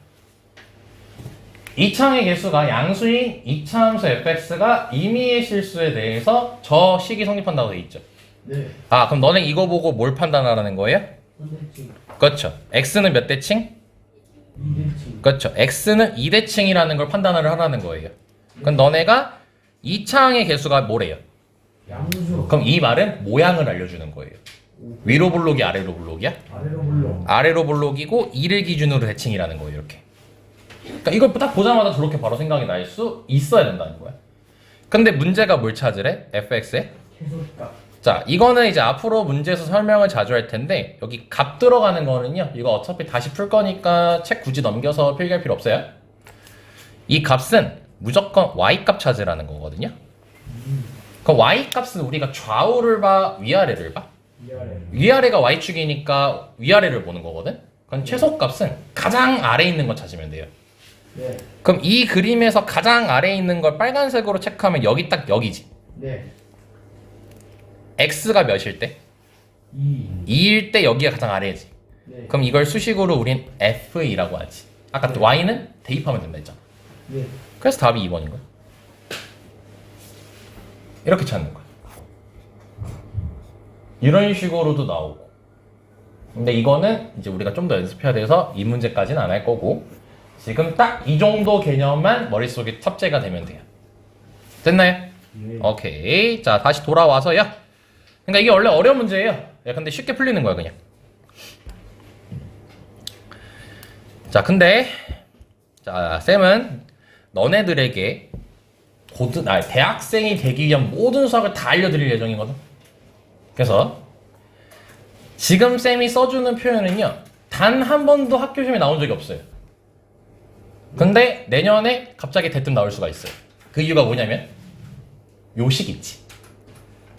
이차항의 개수가 양수인 이차함수 fx가 임의의 실수에 대해서 저 식이 성립한다고 돼 있죠. 네. 아, 그럼 너네 이거 보고 뭘 판단하라는 거예요? 선대칭. 그렇죠. x는 몇 대칭? 2대칭. 그렇죠. x는 2대칭이라는 걸 판단을 하라는 거예요. 그럼 너네가 이차항의 개수가 뭐래요? 양수. 그럼 이 말은 모양을 알려주는 거예요. 위로 볼록이 아래로 볼록이야? 아래로 불러. 아래로 볼록이고 2를 기준으로 대칭이라는 거예요. 이렇게. 그러니까 이걸 딱 보자마자 저렇게 바로 생각이 날 수 있어야 된다는 거야. 근데 문제가 뭘 찾으래? fx에? 최소값. 자, 이거는 이제 앞으로 문제에서 설명을 자주 할 텐데 여기 값 들어가는 거는요. 이거 어차피 다시 풀 거니까 책 굳이 넘겨서 필기할 필요 없어요. 이 값은 무조건 y값 찾으라는 거거든요. 그럼 y값은 우리가 좌우를 봐, 위아래를 봐? 위아래. 위아래가 y축이니까 위아래를 보는 거거든. 그럼 최소값은 가장 아래에 있는 거 찾으면 돼요. 네. 그럼 이 그림에서 가장 아래에 있는 걸 빨간색으로 체크하면 여기 딱 여기지. 네. x가 몇일 때? 2. 2일 때 여기가 가장 아래지. 네. 그럼 이걸 수식으로 우린 f2라고 하지. 아까 또 y는 대입하면 된다 했잖아. 네. 그래서 답이 2번인 거야. 이렇게 찾는 거야. 이런 식으로도 나오고. 근데 이거는 이제 우리가 좀 더 연습해야 돼서 이 문제까지는 안 할 거고 지금 딱 이 정도 개념만 머릿속에 탑재가 되면 돼요. 됐나요? 네. 오케이. 자, 다시 돌아와서요. 그러니까 이게 원래 어려운 문제예요. 야, 근데 쉽게 풀리는 거야, 그냥. 자, 근데 자, 쌤은 너네들에게 대학생이 되기 위한 모든 수학을 다 알려드릴 예정이거든. 그래서 지금 쌤이 써주는 표현은요, 단 한 번도 학교 시험에 나온 적이 없어요. 근데 내년에 갑자기 대뜸 나올 수가 있어요. 그 이유가 뭐냐면 요식 있지.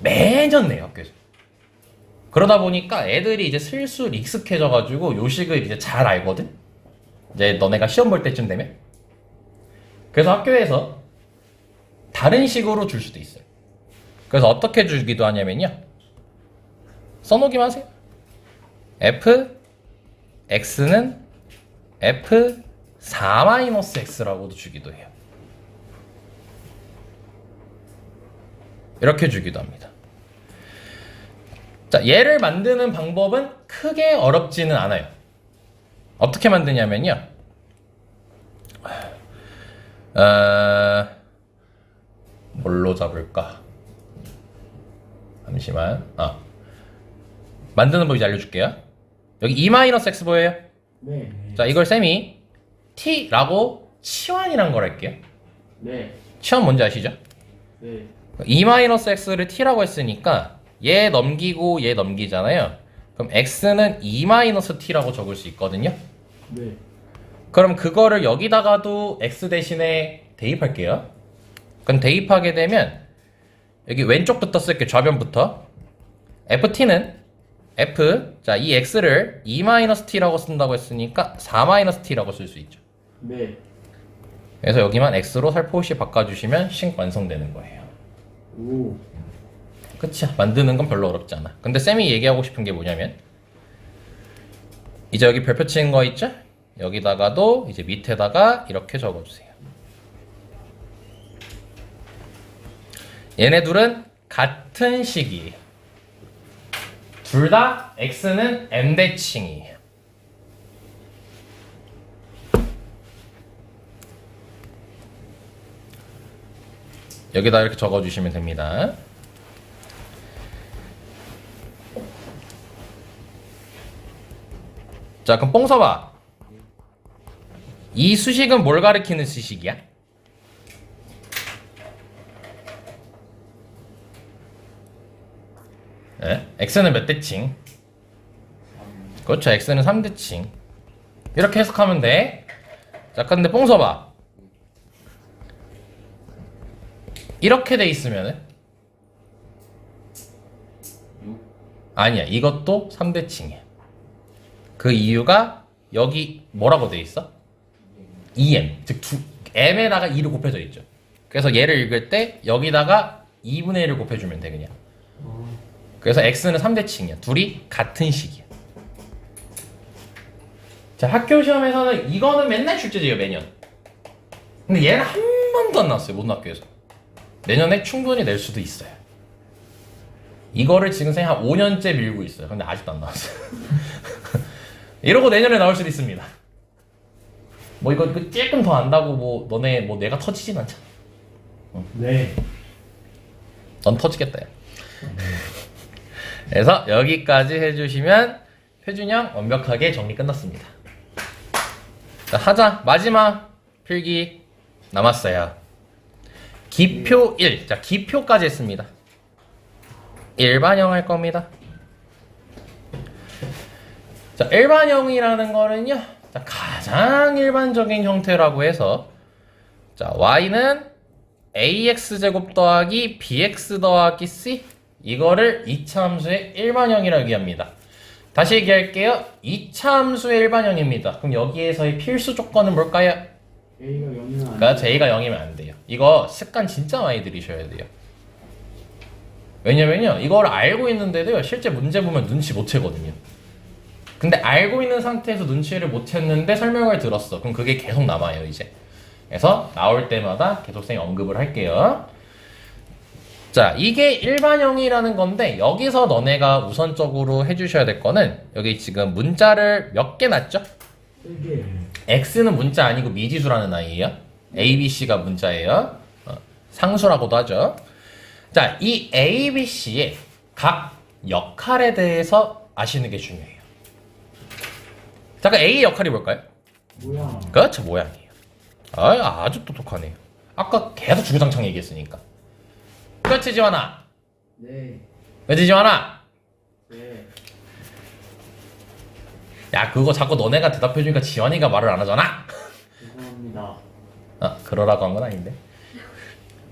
매년 내요, 학교에서. 그러다 보니까 애들이 이제 슬슬 익숙해져가지고 요식을 이제 잘 알거든. 이제 너네가 시험 볼 때쯤 되면. 그래서 학교에서 다른 식으로 줄 수도 있어요. 그래서 어떻게 주기도 하냐면요. 써놓기만 하세요. x는 f4-x라고도 주기도 해요. 이렇게 주기도 합니다. 자, 얘를 만드는 방법은 크게 어렵지는 않아요. 어떻게 만드냐면요. 뭘로 잡을까? 잠시만. 만드는 법 이제 알려줄게요. 여기 e-x 보여요? 네. 자, 이걸 쌤이 t라고 치환이란 걸 할게요. 네. 치환 뭔지 아시죠? 네. e-x를 t라고 했으니까 얘 넘기고 얘 넘기잖아요. 그럼 x는 e-t라고 적을 수 있거든요. 네. 그럼 그거를 여기다가도 x 대신에 대입할게요. 그럼 대입하게 되면 여기 왼쪽부터 쓸게요. 좌변부터. ft는 자, 이 x를 e-t라고 쓴다고 했으니까 4-t라고 쓸 수 있죠. 네. 그래서 여기만 x로 살포시 바꿔주시면 식 완성되는 거예요. 오. 그치? 만드는 건 별로 어렵지 않아. 근데 쌤이 얘기하고 싶은 게 뭐냐면 이제 여기 별표 치는 거 있죠? 여기다가도 이제 밑에다가 이렇게 적어주세요. 얘네 둘은 같은 식이에요. 둘 다 x는 m대칭이에요. 여기다 이렇게 적어주시면 됩니다. 자, 그럼 뽕 써봐. 이 수식은 뭘 가리키는 수식이야? 네? x는 몇 대칭? 그렇죠. x는 3대칭. 이렇게 해석하면 돼. 자, 근데 뽕 써봐. 이렇게 돼 있으면은 아니야. 이것도 3대칭이야. 그 이유가 여기 뭐라고 돼 있어? EM. 즉 m에다가 2를 곱해져 있죠. 그래서 얘를 읽을 때 여기다가 2분의 1을 곱해주면 돼, 그냥. 그래서 x는 3대칭이야. 둘이 같은 식이야. 자, 학교 시험에서는 이거는 맨날 출제돼요, 매년. 근데 얘는 한 번도 안 나왔어요. 모든 학교에서. 내년에 충분히 낼 수도 있어요. 이거를 지금 한 5년째 밀고 있어요. 근데 아직도 안 나왔어요. 이러고 내년에 나올 수도 있습니다. 뭐 이거 조금 더 안다고 뭐 너네 뭐 내가 터지진 않잖아. 네. 넌 터지겠다. 야. 그래서 여기까지 해주시면 표준형 완벽하게 정리 끝났습니다. 자, 하자. 마지막 필기 남았어요. 기표 1. 자, 기표까지 했습니다. 일반형 할 겁니다. 자, 일반형이라는 거는요, 자, 가장 일반적인 형태라고 해서, 자, y는 ax제곱 더하기 bx 더하기 c, 이거를 2차 함수의 일반형이라고 얘기합니다. 다시 얘기할게요. 2차 함수의 일반형입니다. 그럼 여기에서의 필수 조건은 뭘까요? A가 0이면 안 그러니까 J가 0이면 안 돼요. 이거 습관 진짜 많이 들이셔야 돼요. 왜냐면요, 이걸 알고 있는데도요, 실제 문제 보면 눈치 못 채거든요. 근데 알고 있는 상태에서 눈치를 못 챘는데 설명을 들었어. 그럼 그게 계속 남아요, 이제. 그래서 나올 때마다 계속 쌤이 언급을 할게요. 자, 이게 일반형이라는 건데, 여기서 너네가 우선적으로 해주셔야 될 거는, 여기 지금 문자를 몇 개 놨죠? 3개. X는 문자 아니고 미지수라는 아이예요. A, B, C가 문자예요. 상수라고도 하죠. 자, 이 A, B, C의 각 역할에 대해서 아시는 게 중요해요. 자, 그 A의 역할이 뭘까요? 모양. 그렇죠, 모양이에요. 아주 똑똑하네요. 아까 계속 주구장창 얘기했으니까. 그렇지, 지원아. 네. 그렇지, 지원아. 네. 야, 그거 자꾸 너네가 대답해주니까 지원이가 말을 안 하잖아. 죄송합니다. 그러라고 한 건 아닌데.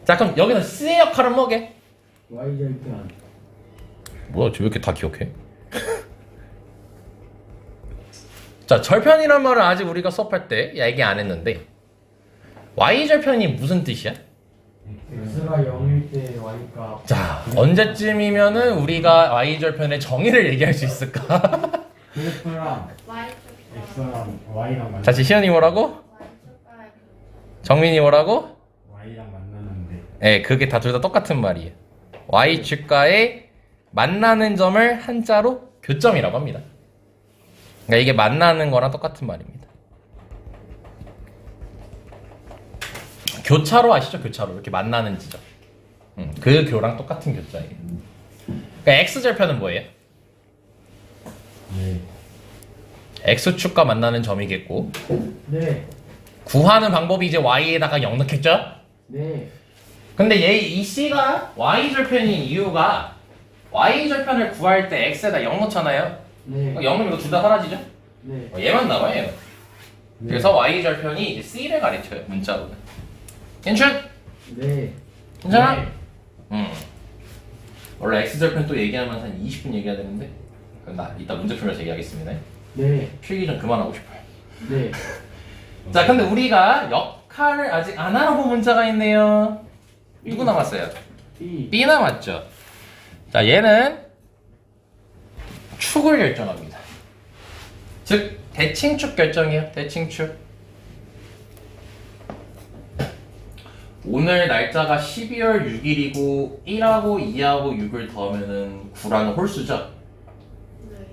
자, 그럼 여기서 C의 역할은 뭐게? Y절편. 뭐야, 쟤 왜 이렇게 다 기억해? 자, 절편이란 말을 아직 우리가 수업할 때 얘기 안 했는데, Y절편이 무슨 뜻이야? X가 0일 때 Y가. 자, 언제쯤이면은 우리가 Y절편의 정의를 얘기할 수 있을까? 그래프랑 X랑 Y랑 만나. 다시 시연이 뭐라고? 정민이 뭐라고? Y랑 만나는데. 네, 그게 다 둘 다 똑같은 말이에요. Y축과의 만나는 점을 한자로 교점이라고 합니다. 그러니까 이게 만나는 거랑 똑같은 말입니다. 교차로 아시죠? 교차로. 이렇게 만나는 지점. 그 교랑 똑같은 교자예요. 그러니까 X절편은 뭐예요? 네. X축과 만나는 점이겠고, 네. 구하는 방법이 이제 Y에다가 0 넣겠죠? 네. 근데 이 C가 Y절편인 이유가 Y절편을 구할 때 X에다 0 넣잖아요? 네. 0은 이거 둘 다 사라지죠? 네. 얘만 남아요, 얘는. 네. 그래서 Y절편이 이제 C를 가리켜요, 문자로는. 괜찮? 네. 괜찮아? 네. 원래 X절편 또 얘기하면 한 20분 얘기해야 되는데, 그럼 나 이따 문제 풀면서 얘기하겠습니다. 네. 필기 좀 그만하고 싶어요. 네. 자, 근데 우리가 역할을 아직 안 알아본 문자가 있네요. 누구 남았어요? B. B 남았죠. 자, 얘는 축을 결정합니다. 즉, 대칭축 결정이에요. 대칭축. 오늘 날짜가 12월 6일이고 1하고 2하고 6을 더하면은 9라는 홀수죠.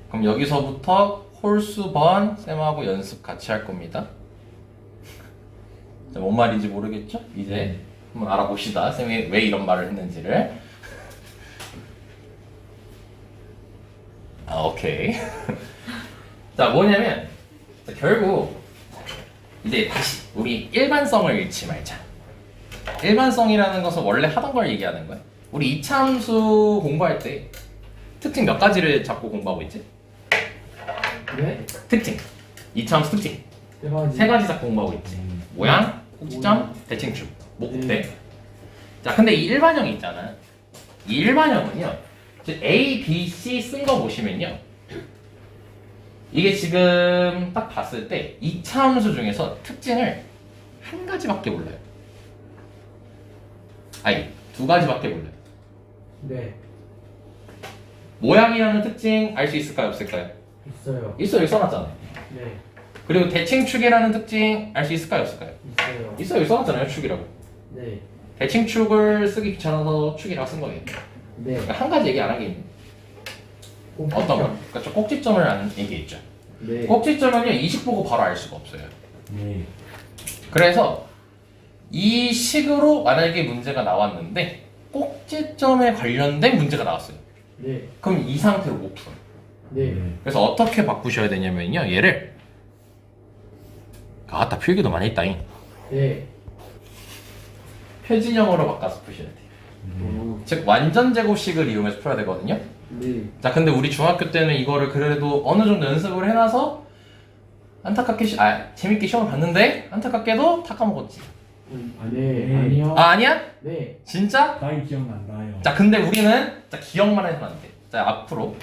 그럼 여기서부터 홀수 번 쌤하고 연습 같이 할 겁니다. 자, 뭔 말인지 모르겠죠? 이제 한번 알아봅시다. 쌤이 왜 이런 말을 했는지를. 오케이. 자, 뭐냐면 자, 결국 이제 다시 우리 일반성을 잃지 말자. 일반성이라는 것은 원래 하던 걸 얘기하는 거야. 우리 이차함수 공부할 때 특징 몇 가지를 잡고 공부하고 있지? 네. 특징. 이차함수 특징. 세 가지. 세 가지 잡고 공부하고 있지. 모양, 꼭지점, 대칭축, 목대. 네. 자, 근데 이 일반형이 있잖아. 이 일반형은요. 즉 A, B, C 쓴 거 보시면요. 이게 지금 딱 봤을 때 이차함수 중에서 특징을 한 가지밖에 몰라요. 아니, 두 가지밖에 몰라요. 네. 모양이라는 특징 알 수 있을까요? 없을까요? 있어요. 있어, 여기 써놨잖아요. 네. 그리고 대칭축이라는 특징 알 수 있을까요? 없을까요? 있어요. 있어요. 여기 써놨잖아요. 축이라고. 네. 대칭축을 쓰기 귀찮아서 축이라고 쓴 거예요. 네. 그러니까 한 가지 얘기 안 한 게 있는 어떤 거? 그러니까 꼭지점을 아는 얘기 있죠. 네. 꼭지점은요 이식 보고 바로 알 수가 없어요. 네. 그래서 이 식으로 만약에 문제가 나왔는데 꼭지점에 관련된 문제가 나왔어요. 네. 그럼 이 상태로 못 풀어요. 네. 그래서 어떻게 바꾸셔야 되냐면요. 얘를 아따 필기도 많이 했다잉. 네. 표준형으로 바꿔서 푸셔야 돼요. 즉 완전 제곱식을 이용해서 풀어야 되거든요. 네. 자 근데 우리 중학교 때는 이거를 그래도 어느 정도 연습을 해놔서 안타깝게 재밌게 시험을 봤는데 안타깝게도 다 까먹었지. 네. 아니요. 아 아니야? 네. 진짜? 나이 기억난다요. 자 근데 우리는 자 기억만 해서는 안 돼. 자 앞으로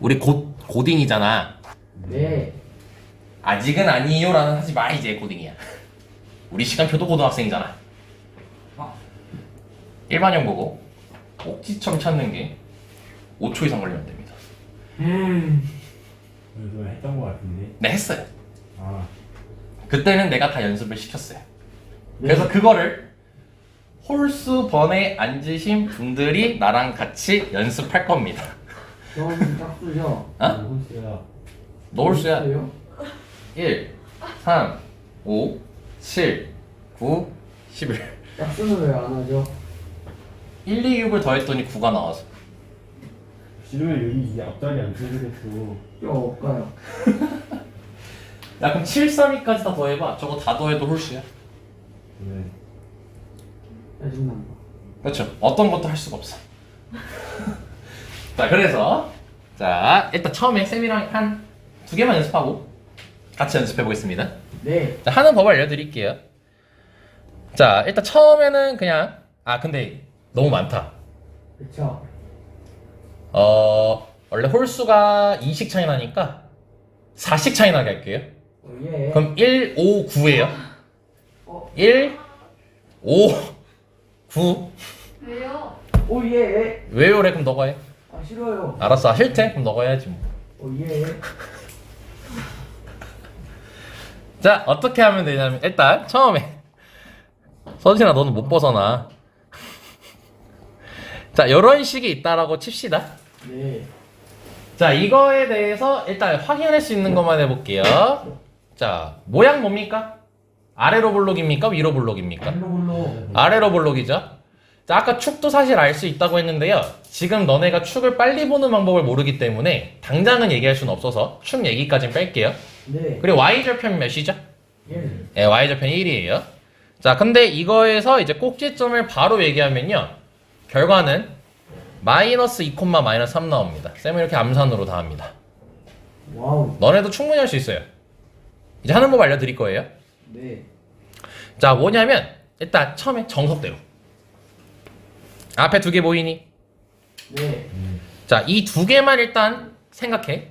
우리 고딩이잖아. 네. 아직은 아니요라는 하지 마. 이제 고딩이야. 우리 시간표도 고등학생이잖아. 일반형 보고 꼭지점 찾는 게 5초 이상 걸리면 됩니다. 그래서 했던 것 같은데. 네 했어요. 아, 그때는 내가 다 연습을 시켰어요. 그래서 그거를 홀수 번에 앉으신 분들이 나랑 같이 연습할 겁니다. 좀 짝수죠. 어? 홀수야. 너 홀수야. 짝수요? 1, 3, 5, 7, 9, 11. 짝수는 왜 안 하죠? 1, 2, 6을 더했더니 9가 나와서. 싫으면 여기 이제 앞자리 안 쓰겠어. 뼈 없까요? 야 그럼 7, 3, 2까지 다 더해봐. 저거 다 더해도 홀수야. 네. 짜증난다. 그렇죠. 어떤 것도 할 수가 없어. 자 그래서 자 일단 처음에 쌤이랑 한 2개만 연습하고 같이 연습해 보겠습니다. 네. 자 하는 법을 알려드릴게요. 자 일단 처음에는 그냥 근데 너무 많다. 그쵸. 원래 홀수가 2씩 차이 나니까 4씩 차이 나게 할게요. 예. 그럼 1, 5, 9예요. 어. 1, 5, 9. 왜요? 오 예. 왜요? 그래 그럼 너가 해. 아 싫어요. 알았어. 싫대? 그럼 너가 해야지 뭐. 오 예. 자 어떻게 하면 되냐면 일단 처음에 서진아 너는 못 벗어나. 자 요런 식이 있다라고 칩시다. 네. 자 이거에 대해서 일단 확인할 수 있는 것만 해볼게요. 자 모양 뭡니까? 아래로 볼록입니까? 위로 볼록입니까? 블로블로. 아래로 볼록이죠. 자 아까 축도 사실 알 수 있다고 했는데요. 지금 너네가 축을 빨리 보는 방법을 모르기 때문에 당장은 얘기할 수는 없어서 축 얘기까지는 뺄게요. 네. 그리고 y절편 몇이죠? 1. 네, y절편 1이에요. 자 근데 이거에서 이제 꼭지점을 바로 얘기하면요. 결과는 마이너스 2, 마이너스 3 나옵니다. 쌤은 이렇게 암산으로 다 합니다. 와우. 너네도 충분히 할 수 있어요. 이제 하는 법 알려드릴 거예요. 네. 자 뭐냐면 일단 처음에 정석대로 앞에 2개 보이니? 네. 자 이 2개만 일단 생각해.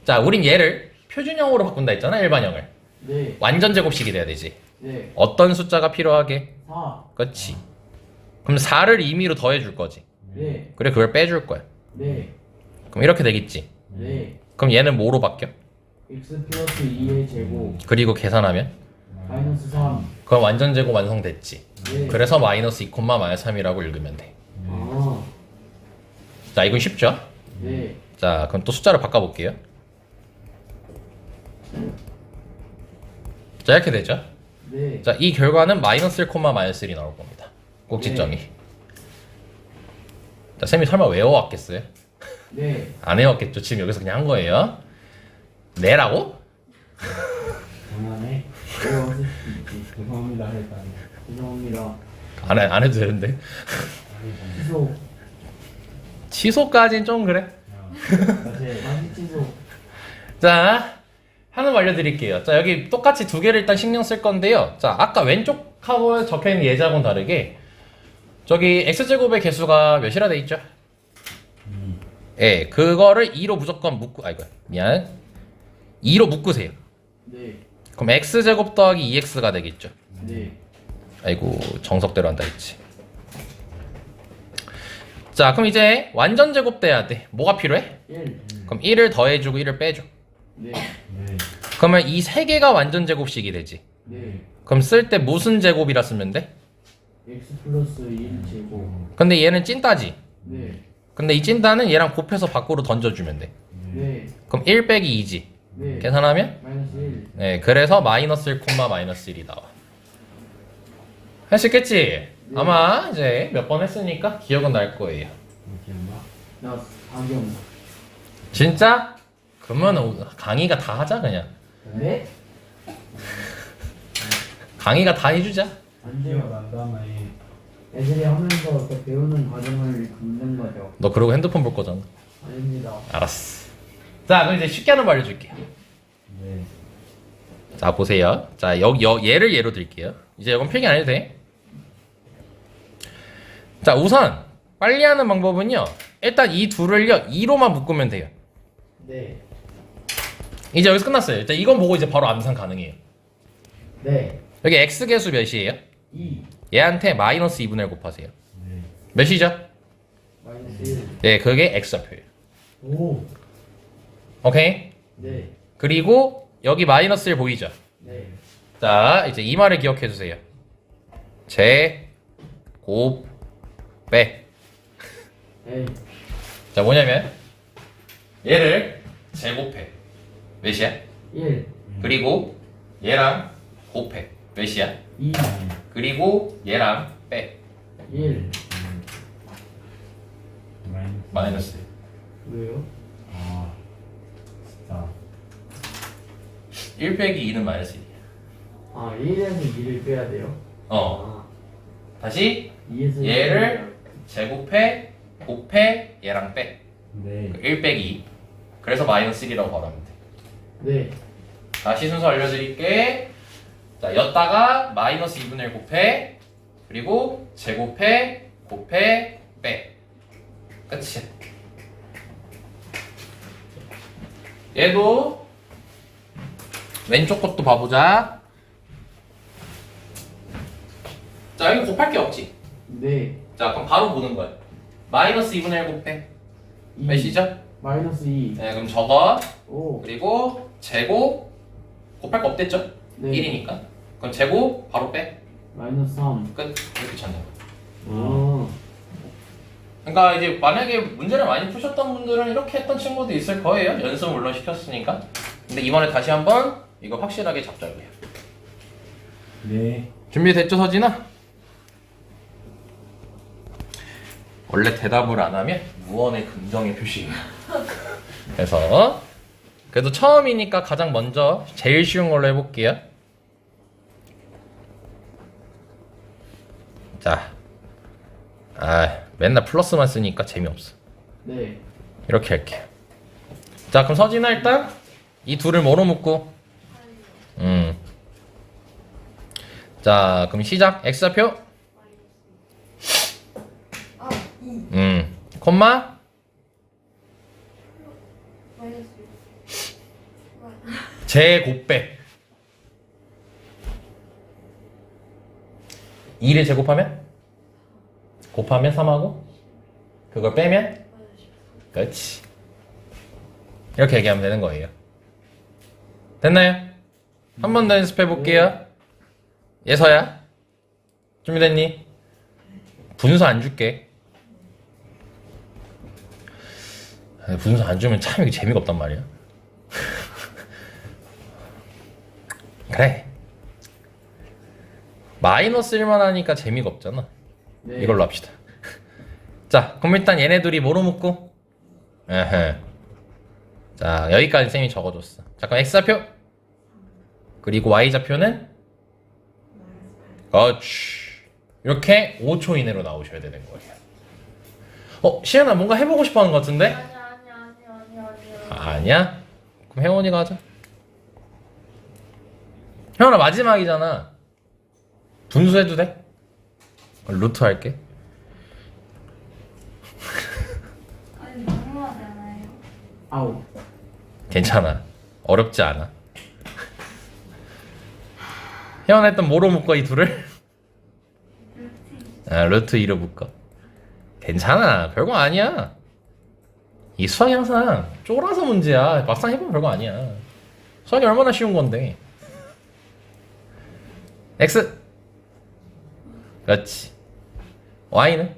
자 우린 얘를 표준형으로 바꾼다 했잖아. 일반형을 네. 완전 제곱식이 돼야 되지. 네. 어떤 숫자가 필요하게? 4. 그렇지. 그럼 4를 임의로 더해줄 거지. 네. 그래 그걸 빼줄 거야. 네. 그럼 이렇게 되겠지. 네. 그럼 얘는 뭐로 바뀌어? x 플러스 2의 제곱 그리고 계산하면 마이너스 3. 그럼 완전 제곱 완성됐지. 네. 그래서 마이너스 2, 마이너스 3이라고 읽으면 돼. 아. 자 이건 쉽죠? 네. 자 그럼 또 숫자를 바꿔볼게요. 자 이렇게 되죠. 네. 자 이 결과는 마이너스 1, 마이너스 1이 나올 겁니다. 꼭지점이. 자 쌤이 설마 외워왔겠어요? 네. 안 외웠겠죠. 지금 여기서 그냥 한 거예요. 네라고? 장난해. 외워서 있지. 죄송합니다 했다. 죄송합니다. 안 해도 되는데. 취소. 취소까진 좀 그래. 사실 다시 취소. 자 하는 거 알려드릴게요. 자 여기 똑같이 2개를 일단 신경 쓸 건데요. 자 아까 왼쪽하고 적혀있는 예제하고는 다르게 저기 x제곱의 개수가 몇이라 돼 있죠? 예, 그거를 2로 무조건 미안 2로 묶으세요. 네. 그럼 x제곱 더하기 2x가 되겠죠. 네. 아이고 정석대로 한다 했지. 자 그럼 이제 완전 제곱 돼야 돼. 뭐가 필요해? 1. 그럼 1을 더해주고 1을 빼줘. 네. 네. 그러면 이 세 개가 완전 제곱식이 되지. 네. 그럼 쓸 때 무슨 제곱이라 쓰면 돼? x 플러스 1 제곱. 근데 얘는 찐따지. 네. 근데 이 찐따는 얘랑 곱해서 밖으로 던져주면 돼. 네. 그럼 1 빼기 2지. 네. 계산하면? 마이너스 1. 네, 그래서 마이너스 1, 마이너스 1이 나와. 할 수 있겠지? 아마 이제 몇 번 했으니까 기억은 날 거예요. 기억나? 나 4경. 진짜? 그러면 강의가 다 하자 그냥. 네? 강의가 다 해주자. 안 기억 돼요. 난 다음에 애들이 하면서 그 배우는 과정을 긋는 거죠. 너 그러고 핸드폰 볼 거잖아. 아닙니다. 알았어. 자, 그럼 이제 쉽게 하는 거 알려줄게. 네. 자, 보세요. 자, 얘를 예로 들게요. 이제 이건 필기 안 해도 돼. 자, 우선 빨리 하는 방법은요. 일단 이 둘을요 2로만 묶으면 돼요. 네. 이제 여기서 끝났어요. 일단 이건 보고 이제 바로 암산 가능해요. 네. 여기 x 개수 몇이에요? 2. 얘한테 마이너스 2분의 1 곱하세요. 네. 몇이죠? 마이너스 1. 네, 그게 x좌표예요. 오. 오케이? 네. 그리고 여기 마이너스 1 보이죠? 네. 자, 이제 이 말을 기억해 주세요. 제, 곱, 빼. 네. 자, 뭐냐면 얘를 제곱해. 몇이야? 1. 그리고 얘랑 곱해. 몇이야? 2. 그리고 얘랑 빼. 1. 마이너스. 왜요? 아 진짜 1 빼기 2는 마이너스 1이야. 아, 1에서 2를 빼야 돼요? 어. 아, 다시 2에서 얘를 제곱해, 곱해, 얘랑 빼. 네. 1 빼기 2. 그래서 마이너스 1이라고 말하면 돼. 네. 다시 순서 알려드릴게. 자, 였다가 마이너스 2분의 1 곱해, 그리고 제곱해, 곱해, 빼. 끝이야. 얘도 왼쪽 것도 봐보자. 자, 여기 곱할 게 없지. 네. 자, 그럼 바로 보는 거야. 마이너스 2분의 1 곱해. 2. 몇이죠? 마이너스 2. 네, 그럼 저거, 오. 그리고 제곱, 곱할 거 없댔죠? 네. 1이니까. 그럼 제곱, 바로 빼. 마이너스 3. 끝. 이렇게 찾는 거. 아. 그러니까 이제 만약에 문제를 많이 푸셨던 분들은 이렇게 했던 친구도 있을 거예요. 연습 물론 시켰으니까. 근데 이번에 다시 한번 이거 확실하게 잡자고요. 네. 준비됐죠, 서진아? 원래 대답을 안 하면 무언의 긍정의 표시예요. 그래서 그래도 처음이니까 가장 먼저 제일 쉬운 걸로 해볼게요. 자, 맨날 플러스만 쓰니까 재미없어. 네. 이렇게 할게요. 자, 그럼 서진아 일단 이 둘을 뭐로 묶고? 자, 그럼 시작. x좌표. 아, 2. 콤마. 마이너스 1. 제곱배. 2를 제곱하면? 곱하면 3하고 그걸 빼면? 그렇지. 이렇게 얘기하면 되는 거예요. 됐나요? 한 번 더 연습해 볼게요. 예서야 준비됐니? 분수 안 줄게. 분수 안 주면 참 이게 재미가 없단 말이야. 그래. 마이너스 1만 하니까 재미가 없잖아. 네. 이걸로 합시다. 자, 그럼 일단 얘네 둘이 뭐로 묶고? 에헤. 자, 여기까지 쌤이 적어줬어. 잠깐 x좌표. 그리고 y좌표는? 그렇지. 이렇게 5초 이내로 나오셔야 되는 거예요. 시연아 뭔가 해보고 싶어하는 것 같은데? 아니야? 그럼 혜원이가 하자. 혜원아 마지막이잖아. 분수해도 돼? 루트 할게. 아니, 너무 하잖아요. 아우. 괜찮아. 어렵지 않아. 혜원아 일단 뭐로 묶어 이 둘을? 루트 2로 묶어. 괜찮아. 별거 아니야. 이 수학이 항상 쫄아서 문제야. 막상 해보면 별거 아니야. 수학이 얼마나 쉬운 건데. X. 그렇지. Y는?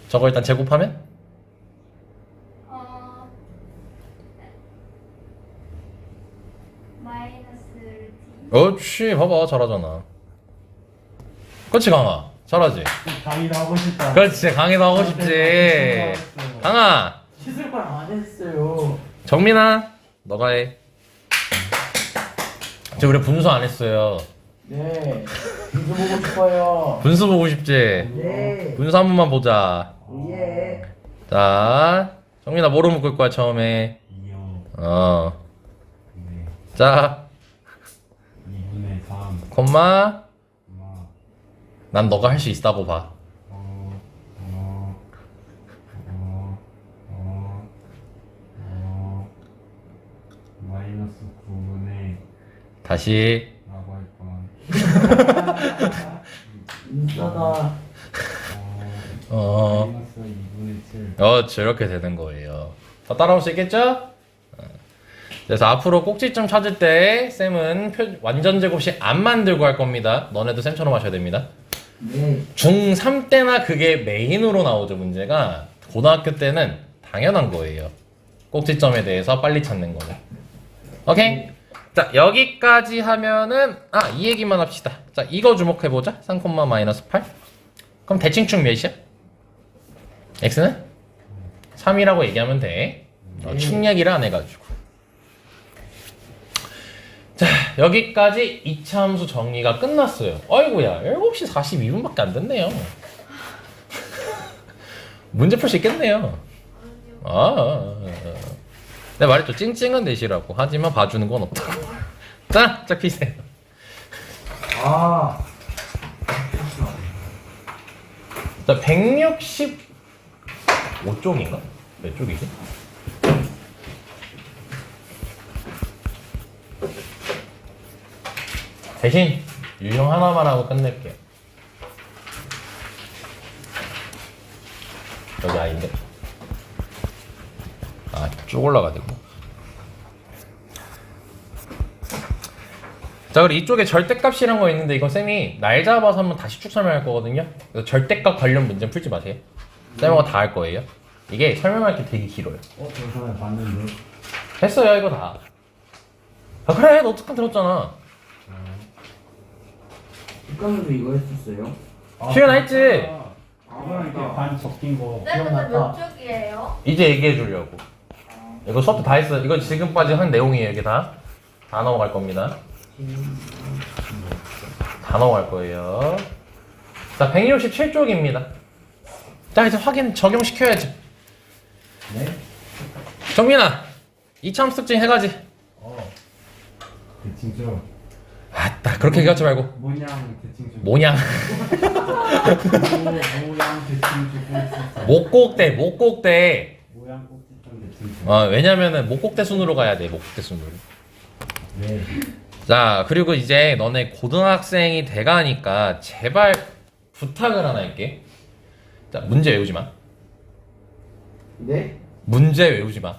저거 일단 제곱하면? 마이너스 D. 그렇지. 봐봐. 잘하잖아. 그렇지, 강아. 잘하지? 강의도 하고 싶다. 그렇지. 강의도 하고 싶지. 강아. 씻을 걸 안 했어요. 정민아. 너가 해. 지금 우리 분수 안 했어요. 네. 분수 보고 싶어요. 분수 보고 싶지? 네. 분수 한 번만 보자. 예. 자, 정민아 뭐로 묶을 거야 처음에? 2요. 네. 자, 2분의 3. 콤마. 엄마. 난 너가 할 수 있다고 봐. 어, 어, 어, 어, 어, 마이너스 9분의 다시. 라고 할 뻔. 인싸다. 마이너스 2분의 7. 저렇게 되는 거예요. 다 따라올 수 있겠죠? 그래서 앞으로 꼭지점 찾을 때 쌤은 완전 제곱식 안 만들고 할 겁니다. 너네도 쌤처럼 하셔야 됩니다. 네. 중3 때나 그게 메인으로 나오죠, 문제가. 고등학교 때는 당연한 거예요. 꼭지점에 대해서 빨리 찾는 거는. 오케이? 자, 여기까지 하면은, 이 얘기만 합시다. 자, 이거 주목해보자. 3, 마이너스 8. 그럼 대칭축 몇이야? x는? 3이라고 얘기하면 돼. 축 얘기를 안 해가지고. 자, 여기까지 이차함수 정리가 끝났어요. 아이고야, 7시 42분밖에 안 됐네요. 문제 풀 수 있겠네요. 내가 말했죠. 찡찡은 내시라고. 하지만 봐주는 건 없다고. 자, 피세요. 아. 자, 165쪽인가? 몇 쪽이지? 대신 유형 하나만 하고 끝낼게요. 여기 아닌데? 쭉 올라가지고. 자, 그리고 이쪽에 절대값이란 거 있는데 이건 쌤이 날 잡아서 한번 다시 쭉 설명할 거거든요. 그래서 절대값 관련 문제 풀지 마세요. 쌤하고 다 할 거예요. 이게 설명할 게 되게 길어요. 저 사람 봤는데. 했어요, 이거 다. 그래, 너 특강 들었잖아. 국감에도 이거 했었어요? 시연아 했지? 이거랑 이렇게 반 적힌 거. 네, 근데 몇 기억났다. 쪽이에요? 이제 얘기해 주려고. 이거 수업 때 다 했어요. 이거 지금까지 한 내용이에요, 이게 다. 다 넘어갈 겁니다. 다 넘어갈 거예요. 자, 167쪽입니다. 자, 이제 확인 적용시켜야지. 네. 정민아, 이차함수 특징 해가지. 대칭축. 아따, 그렇게 얘기하지 말고. 모양 대칭축. 모냥. 모양 대칭축. 목곡대. 모양 꼭지점 대칭축. 왜냐면은 목곡대 순으로 가야 돼, 목곡대 순으로. 네. 자, 그리고 이제 너네 고등학생이 돼가니까 제발 부탁을 하나 할게. 자, 문제 외우지 마. 네. 문제 외우지 마.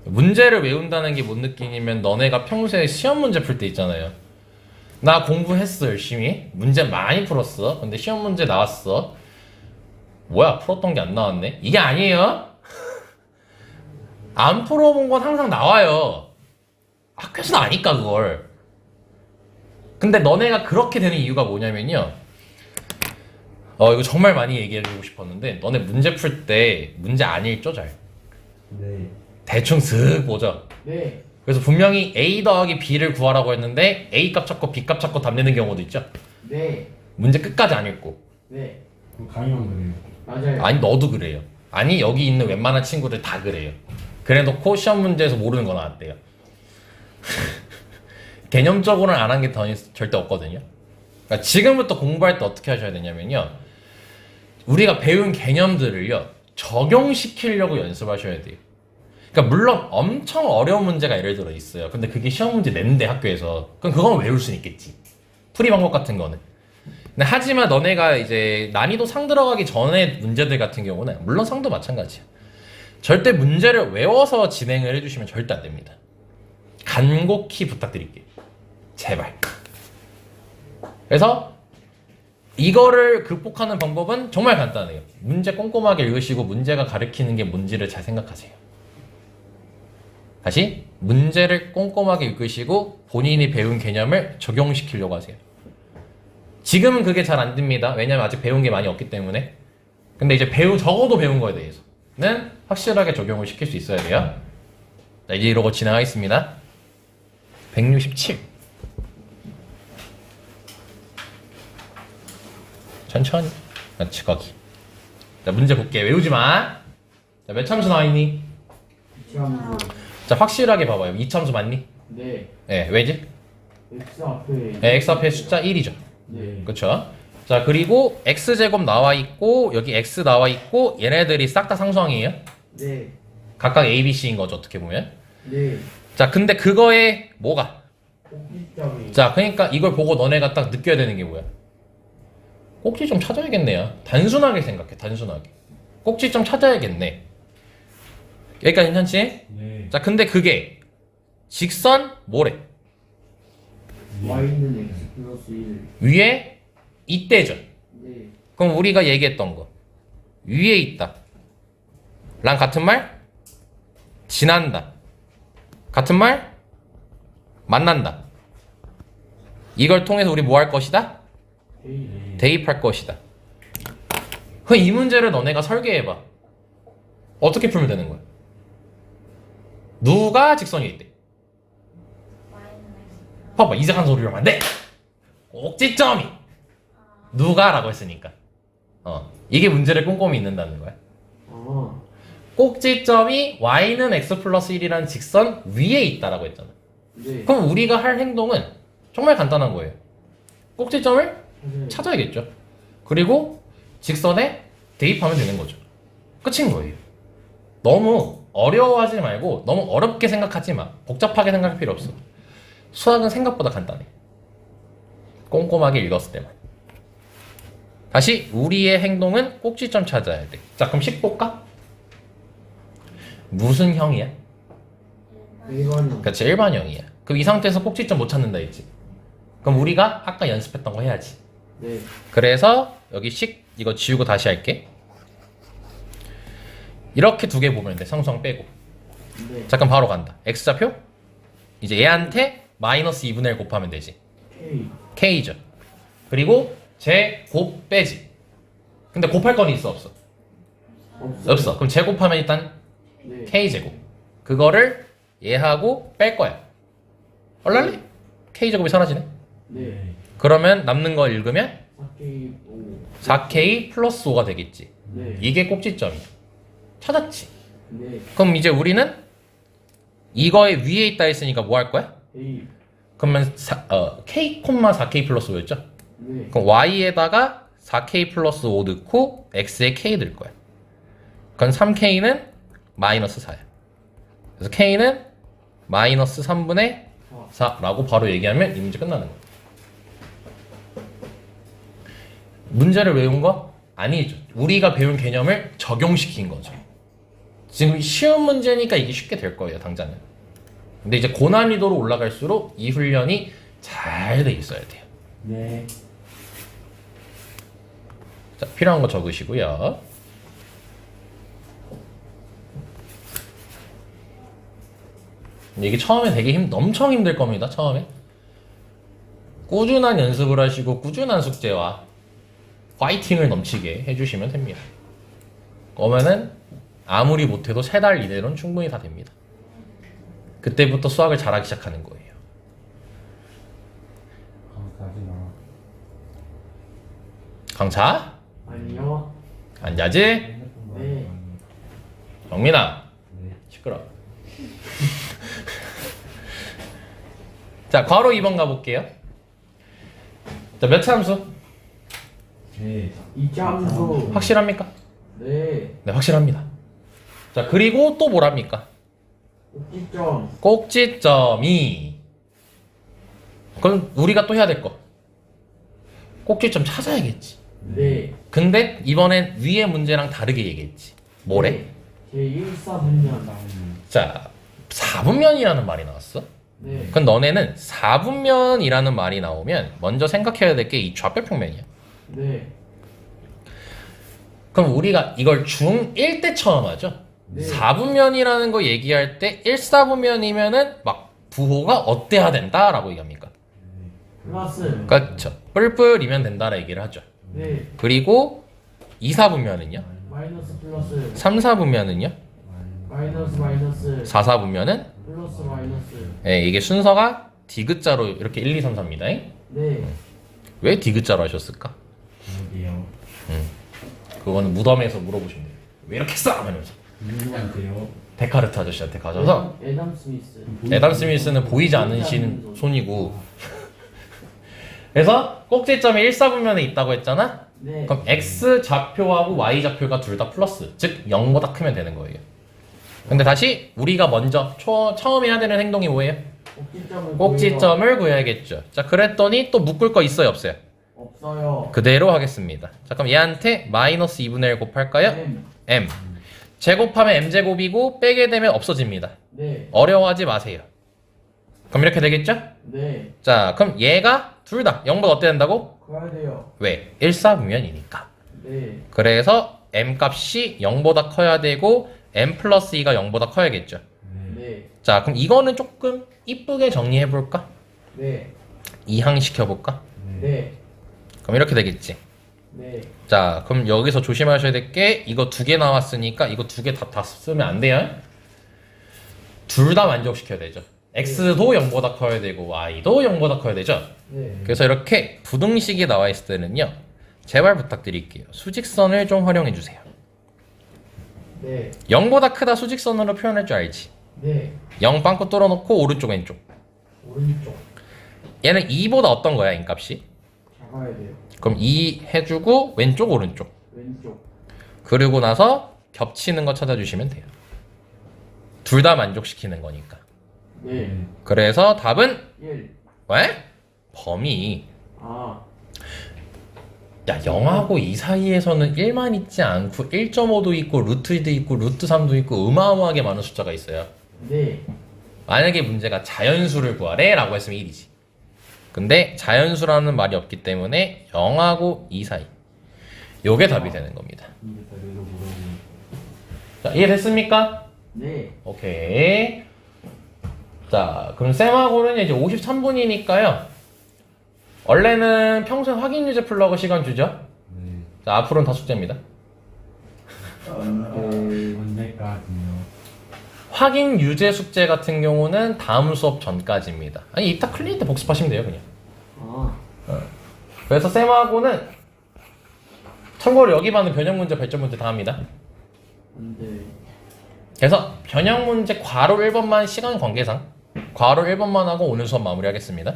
문제를 외운다는 게 뭔 느낌이면 너네가 평소에 시험 문제 풀 때 있잖아요. 나 공부했어, 열심히. 문제 많이 풀었어. 근데 시험 문제 나왔어. 뭐야, 풀었던 게 안 나왔네? 이게 아니에요. 안 풀어본 건 항상 나와요. 학교에서 아니까, 그걸. 근데 너네가 그렇게 되는 이유가 뭐냐면요. 이거 정말 많이 얘기해주고 싶었는데, 너네 문제 풀 때 문제 안 읽죠, 잘? 네. 대충 슥 보죠. 네. 그래서 분명히 A 더하기 B를 구하라고 했는데 A 값 찾고 B 값 찾고 답 내는 경우도 있죠. 네. 문제 끝까지 안 읽고. 네. 그럼 강의만 그래요. 맞아요. 아니, 너도 그래요. 아니, 여기 있는 웬만한 친구들 다 그래요. 그래 놓고 시험 문제에서 모르는 거 나왔대요. 개념적으로는 안 한 게 더 절대 없거든요. 그러니까 지금부터 공부할 때 어떻게 하셔야 되냐면요. 우리가 배운 개념들을요, 적용시키려고 연습하셔야 돼요. 그러니까 물론 엄청 어려운 문제가 예를 들어 있어요. 근데 그게 시험 문제 낸대, 학교에서. 그럼 그건 외울 수는 있겠지. 풀이 방법 같은 거는. 근데 하지만 너네가 이제 난이도 상 들어가기 전에 문제들 같은 경우는, 물론 상도 마찬가지야. 절대 문제를 외워서 진행을 해주시면 절대 안 됩니다. 간곡히 부탁드릴게요. 제발. 그래서 이거를 극복하는 방법은 정말 간단해요. 문제 꼼꼼하게 읽으시고 문제가 가리키는 게 뭔지를 잘 생각하세요. 다시 문제를 꼼꼼하게 읽으시고 본인이 배운 개념을 적용시키려고 하세요. 지금은 그게 잘 안 됩니다. 왜냐면 아직 배운 게 많이 없기 때문에. 근데 이제 적어도 배운 거에 대해서는 확실하게 적용을 시킬 수 있어야 돼요. 자, 이제 이러고 진행하겠습니다. 167. 천천히. 그렇지, 거기. 자, 문제 볼게. 외우지 마. 자, 몇 참수 나와있니? 이참수. 자, 확실하게 봐봐요. 2참수 맞니? 네. 네, 왜지? x 앞에. 네, x 앞에 숫자 1이죠. 네. 그쵸? 자, 그리고 x제곱 나와있고 여기 x 나와있고 얘네들이 싹 다 상수항이에요. 네. 각각 a, b, c인 거죠, 어떻게 보면. 네. 자, 근데 그거에 뭐가? 꼭지점이. 자, 그러니까 이걸 보고 너네가 딱 느껴야 되는 게 뭐야? 꼭지 좀 찾아야겠네요. 단순하게 생각해, 단순하게. 꼭지 좀 찾아야겠네. 여기까지 괜찮지? 네. 자, 근데 그게 직선 뭐래? y는 x 플러스 1. 위에 이때죠. 네. 그럼 우리가 얘기했던 거 위에 있다 랑 같은 말? 지난다 같은 말? 만난다. 이걸 통해서 우리 뭐 할 것이다? a. 대입할 것이다. 그럼 이 문제를 너네가 설계해봐. 어떻게 풀면 되는 거야? 누가 직선이 있대? 봐봐, 이상한 소리를 하면 안 돼! 꼭지점이 누가? 라고 했으니까 이게 문제를 꼼꼼히 읽는다는 거야. 아. 꼭지점이 y는 x 플러스 1이라는 직선 위에 있다라고 했잖아. 네. 그럼 우리가 할 행동은 정말 간단한 거예요. 꼭지점을 네. 찾아야겠죠. 그리고 직선에 대입하면 되는 거죠. 끝인 거예요. 너무 어려워하지 말고 너무 어렵게 생각하지 마. 복잡하게 생각할 필요 없어. 수학은 생각보다 간단해. 꼼꼼하게 읽었을 때만. 다시 우리의 행동은 꼭지점 찾아야 돼. 자, 그럼 식 볼까? 무슨 형이야? 1번이요. 그렇지, 일반형이야. 그럼 이 상태에서 꼭지점 못 찾는다 했지. 그럼 우리가 아까 연습했던 거 해야지. 네. 그래서 여기 식 이거 지우고 다시 할게. 이렇게 두 개 보면 돼. 상수항 빼고. 네. 잠깐 바로 간다. x좌표? 이제 얘한테 마이너스 2분의 1 곱하면 되지. k. k죠. 그리고 제곱 빼지. 근데 곱할 건 있어 없어? 없어요. 없어. 그럼 제곱하면 일단 네. k제곱. 그거를 얘하고 뺄 거야. 얼랄래? k제곱이 사라지네. 네. 그러면 남는 거 읽으면 4k 5. 4k 플러스 5가 되겠지. 네. 이게 꼭지점이야. 찾았지. 네. 그럼 이제 우리는 이거에 위에 있다 했으니까 뭐 할 거야? a. 그러면 k, 4k 플러스 5였죠? 네. 그럼 y에다가 4k 플러스 5 넣고 x에 k 넣을 거야. 그럼 3k는 마이너스 4야. 그래서 k는 마이너스 3분의 4라고 바로 얘기하면 이 문제 끝나는 거야. 문제를 외운 거? 아니죠. 우리가 배운 개념을 적용시킨 거죠. 지금 쉬운 문제니까 이게 쉽게 될 거예요, 당장은. 근데 이제 고난이도로 올라갈수록 이 훈련이 잘 돼 있어야 돼요. 네. 자, 필요한 거 적으시고요. 근데 이게 처음에 되게 엄청 힘들 겁니다, 처음에. 꾸준한 연습을 하시고 꾸준한 숙제와 파이팅을 넘치게 해주시면 됩니다. 그러면은 아무리 못해도 3달 이내로는 충분히 다 됩니다. 그때부터 수학을 잘하기 시작하는 거예요. 다시 나와. 강차? 아니요. 앉아지? 네. 정민아, 네. 시끄러. 자, 괄호 2번 가볼게요. 자, 몇 참수? 네. 이참수. 확실합니까? 네. 네, 확실합니다. 자, 그리고 또 뭐랍니까? 꼭지점. 꼭지점이. 그럼 우리가 또 해야 될 거. 꼭지점 찾아야겠지. 네. 근데 이번엔 위의 문제랑 다르게 얘기했지. 뭐래? 제 1, 4분면. 자, 4분면이라는 말이 나왔어. 네. 그럼 너네는 4분면이라는 말이 나오면 먼저 생각해야 될 게 이 좌표 평면이야. 네. 그럼 우리가 이걸 중1 때 처음 하죠. 네. 4분면이라는 거 얘기할 때 1, 4분면이면은 막 부호가 어때야 된다라고 얘기합니까? 플러스. 그렇죠. 뿔뿔이면 된다라 얘기를 하죠. 네. 그리고 2, 4분면은요? 마이너스 플러스. 3, 4분면은요? 마이너스 마이너스. 4, 4분면은? 플러스 마이너스. 예, 이게 순서가 디귿자로 이렇게 1, 2, 3, 4입니다. 네. 왜 디귿자로 하셨을까? 그러게요. 그거는 무덤에서 물어보시면 돼요. 왜 이렇게 써? 하면서 누구한테요? 데카르트 아저씨한테 가셔서 에담 스미스. 에담 스미스는 보이지 않으신 손이고 그래서 꼭지점이 1, 4분면에 있다고 했잖아? 네. 그럼 X 좌표하고 Y 좌표가 둘 다 플러스 즉 0보다 크면 되는 거예요. 근데 다시 우리가 먼저 처음 해야 되는 행동이 뭐예요? 꼭지점을. 꼭지점을 구해야겠죠. 자 그랬더니 또 묶을 거 있어요 없어요? 없어요. 그대로 하겠습니다. 자 그럼 얘한테 마이너스 2분의 1 곱할까요? M. M 제곱하면 M제곱이고 빼게 되면 없어집니다. 네. 어려워하지 마세요. 그럼 이렇게 되겠죠? 네. 자 그럼 얘가 둘 다 0보다 어때야 된다고? 커야 돼요. 왜? 1, 4분면이니까. 네. 그래서 M 값이 0보다 커야 되고 M 플러스 2가 0보다 커야겠죠. 네. 자 그럼 이거는 조금 이쁘게 정리해볼까? 네. 이항시켜볼까? 네. 그럼 이렇게 되겠지. 네. 자 그럼 여기서 조심하셔야 될 게 이거 두 개 나왔으니까 이거 두 개 다 쓰면 안 돼요. 둘 다 만족시켜야 되죠. X도 0보다 커야 되고 Y도 0보다 커야 되죠. 네. 그래서 이렇게 부등식이 나와 있을 때는요 제발 부탁드릴게요. 수직선을 좀 활용해 주세요. 네. 0보다 크다 수직선으로 표현할 줄 알지? 네. 0 빵꾸 뚫어놓고 오른쪽 왼쪽. 오른쪽. 얘는 2보다 어떤 거야 인값이? 작아야 돼요. 그럼 2 해주고 왼쪽 오른쪽. 왼쪽. 그리고 나서 겹치는 거 찾아주시면 돼요. 둘 다 만족시키는 거니까. 네. 그래서 답은 1. 왜? 범위. 아. 야 0하고 2 사이에서는 1만 있지 않고 1.5도 있고 루트 2도 있고 루트 3도 있고 어마어마하게 많은 숫자가 있어요. 네. 만약에 문제가 자연수를 구하래 라고 했으면 1이지. 근데 자연수라는 말이 없기 때문에 0하고 2 사이 요게 답이 되는 겁니다. 이게 다 내가 뭐라고. 자 이해됐습니까? 네. 오케이. 자 그럼 쌤하고는 이제 53분이니까요 원래는 평소에 확인 유제 풀라고 시간 주죠? 네. 자 앞으로는 다 숙제입니다. 언제까지요? 확인 유제 숙제 같은 경우는 다음 수업 전까지입니다. 아니 이따 클리닉 때 복습하시면 돼요 그냥. 아. 그래서 쌤하고는 참고로 여기 받는 변형 문제, 발전 문제 다 합니다. 안 돼. 그래서 변형 문제 괄호 1번만 시간 관계상 괄호 1번만 하고 오늘 수업 마무리하겠습니다.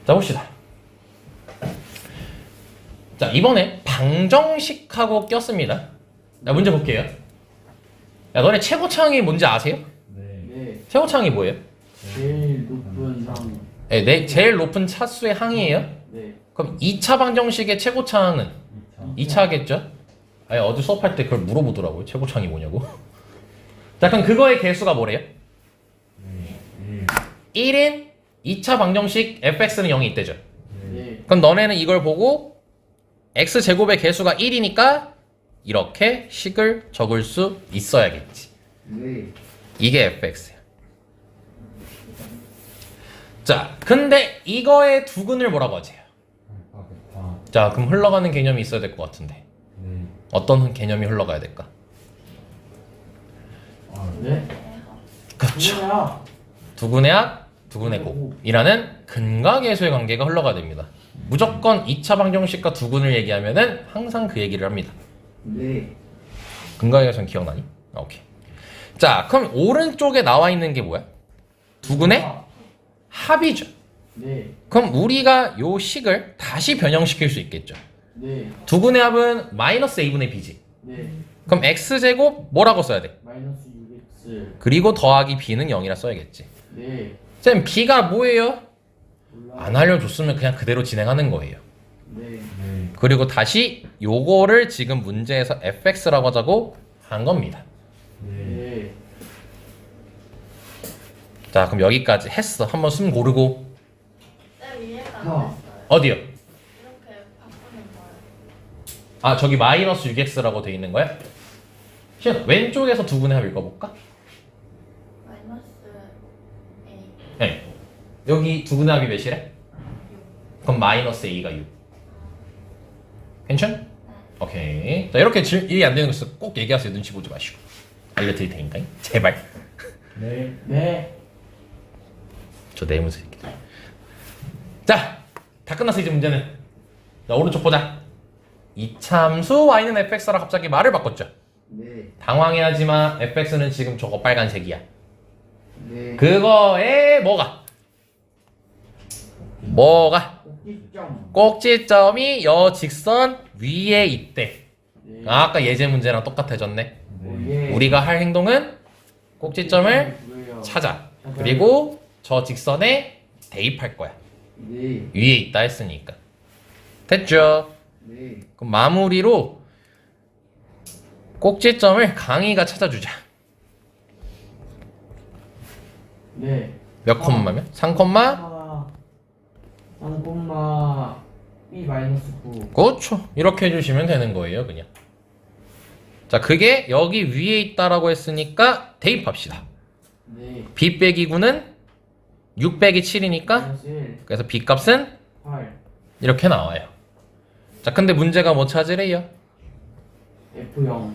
자 봅시다. 자 이번에 방정식하고 꼈습니다. 자 문제 볼게요. 야 너네 최고차항이 뭔지 아세요? 네. 네. 최고차항이 뭐예요? 제일 높은 상. 네, 제일 높은 차수의 항이에요. 네. 그럼 2차 방정식의 최고차항은 2차. 2차겠죠? 아니 어디 수업할 때 그걸 물어보더라고요. 최고차항이 뭐냐고. 자 그럼 그거의 개수가 뭐래요? 네. 1인 2차 방정식 fx는 0이 있대죠. 네. 그럼 너네는 이걸 보고 x제곱의 개수가 1이니까 이렇게 식을 적을 수 있어야겠지. 네. 이게 fx야. 자 근데 이거의 두근을 뭐라고 하지? 알파 베타. 자 그럼 흘러가는 개념이 있어야 될 것 같은데 네. 어떤 개념이 흘러가야 될까? 아, 네. 그렇죠. 뭐야? 두근의 합, 두근의 곱이라는 근과 계수의 관계가 흘러가야 됩니다. 무조건 2차 방정식과 두근을 얘기하면은 항상 그 얘기를 합니다. 네. 근과 계수는 기억나니? 오케이. 자 그럼 오른쪽에 나와 있는 게 뭐야? 두근의 합이죠. 네. 그럼 우리가 요 식을 다시 변형시킬 수 있겠죠. 네. 두근의 합은 마이너스 a분의 b지. 네. 그럼 x제곱 뭐라고 써야 돼? 마이너스 6x. 그리고 더하기 b는 0이라 써야겠지. 네. 쌤 b가 뭐예요? 몰라. 안 알려줬으면 그냥 그대로 진행하는 거예요. 네. 네. 그리고 다시 요거를 지금 문제에서 fx라고 하자고 한 겁니다. 네. 네. 자, 그럼 여기까지 했어. 한번 숨 고르고. 쌤 이해가 안 어. 됐어요. 어디요? 이렇게 바꾸는 거예요. 아, 저기 마이너스 6x라고 돼 있는 거야? 시연, 왼쪽에서 두 분의 합 읽어볼까? 마이너스 A 네. 여기 두 분의 합이 몇이래? 그럼 마이너스 a가 6. 괜찮? 오케이. 자, 이렇게 이해 안 되는 거 있어 꼭 얘기하세요. 눈치 보지 마시고. 알려드릴 테니까. 제발. 네. 네. 저 내무새 새끼. 자, 다 끝났어 이제 문제는. 자, 오른쪽 보자. 이참수 y는 fx라 갑자기 말을 바꿨죠. 네. 당황해하지 마. fx는 지금 저거 빨간색이야. 네. 그거에 뭐가? 꼭지점. 꼭지점이 여 직선 위에 있대. 네. 아까 예제 문제랑 똑같아졌네. 예. 우리가 할 행동은 꼭지점을 뭐예요? 찾아. 그리고 저 직선에 대입할 거야. 네. 위에 있다 했으니까. 됐죠? 네. 그럼 마무리로 꼭지점을 강희가 찾아주자. 네. 몇 콤마면? 3콤마? 3콤마 B 마이너스 9. 그렇죠. 이렇게 해주시면 되는 거예요, 그냥. 자, 그게 여기 위에 있다라고 했으니까 대입합시다. 네. B 빼기 9는 6 빼기 7이니까 마이너스 1. 그래서 B 값은 8. 이렇게 나와요. 자, 근데 문제가 뭐 찾으래요? F0.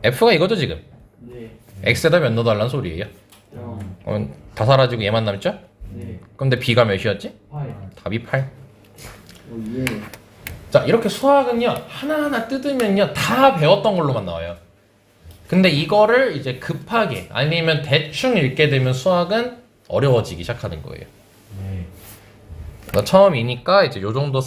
F가 이거죠, 지금. 네. X에다 몇 넣어달라는 소리예요. 0. 다 사라지고 얘만 남죠? 네. 근데 B가 몇이었지? 8. 답이 8. 오 예. 자, 이렇게 수학은요, 하나하나 뜯으면요, 다 배웠던 걸로만 나와요. 근데 이거를 이제 급하게 아니면 대충 읽게 되면 수학은 어려워지기 시작하는 거예요. 네. 처음이니까 이제 요 정도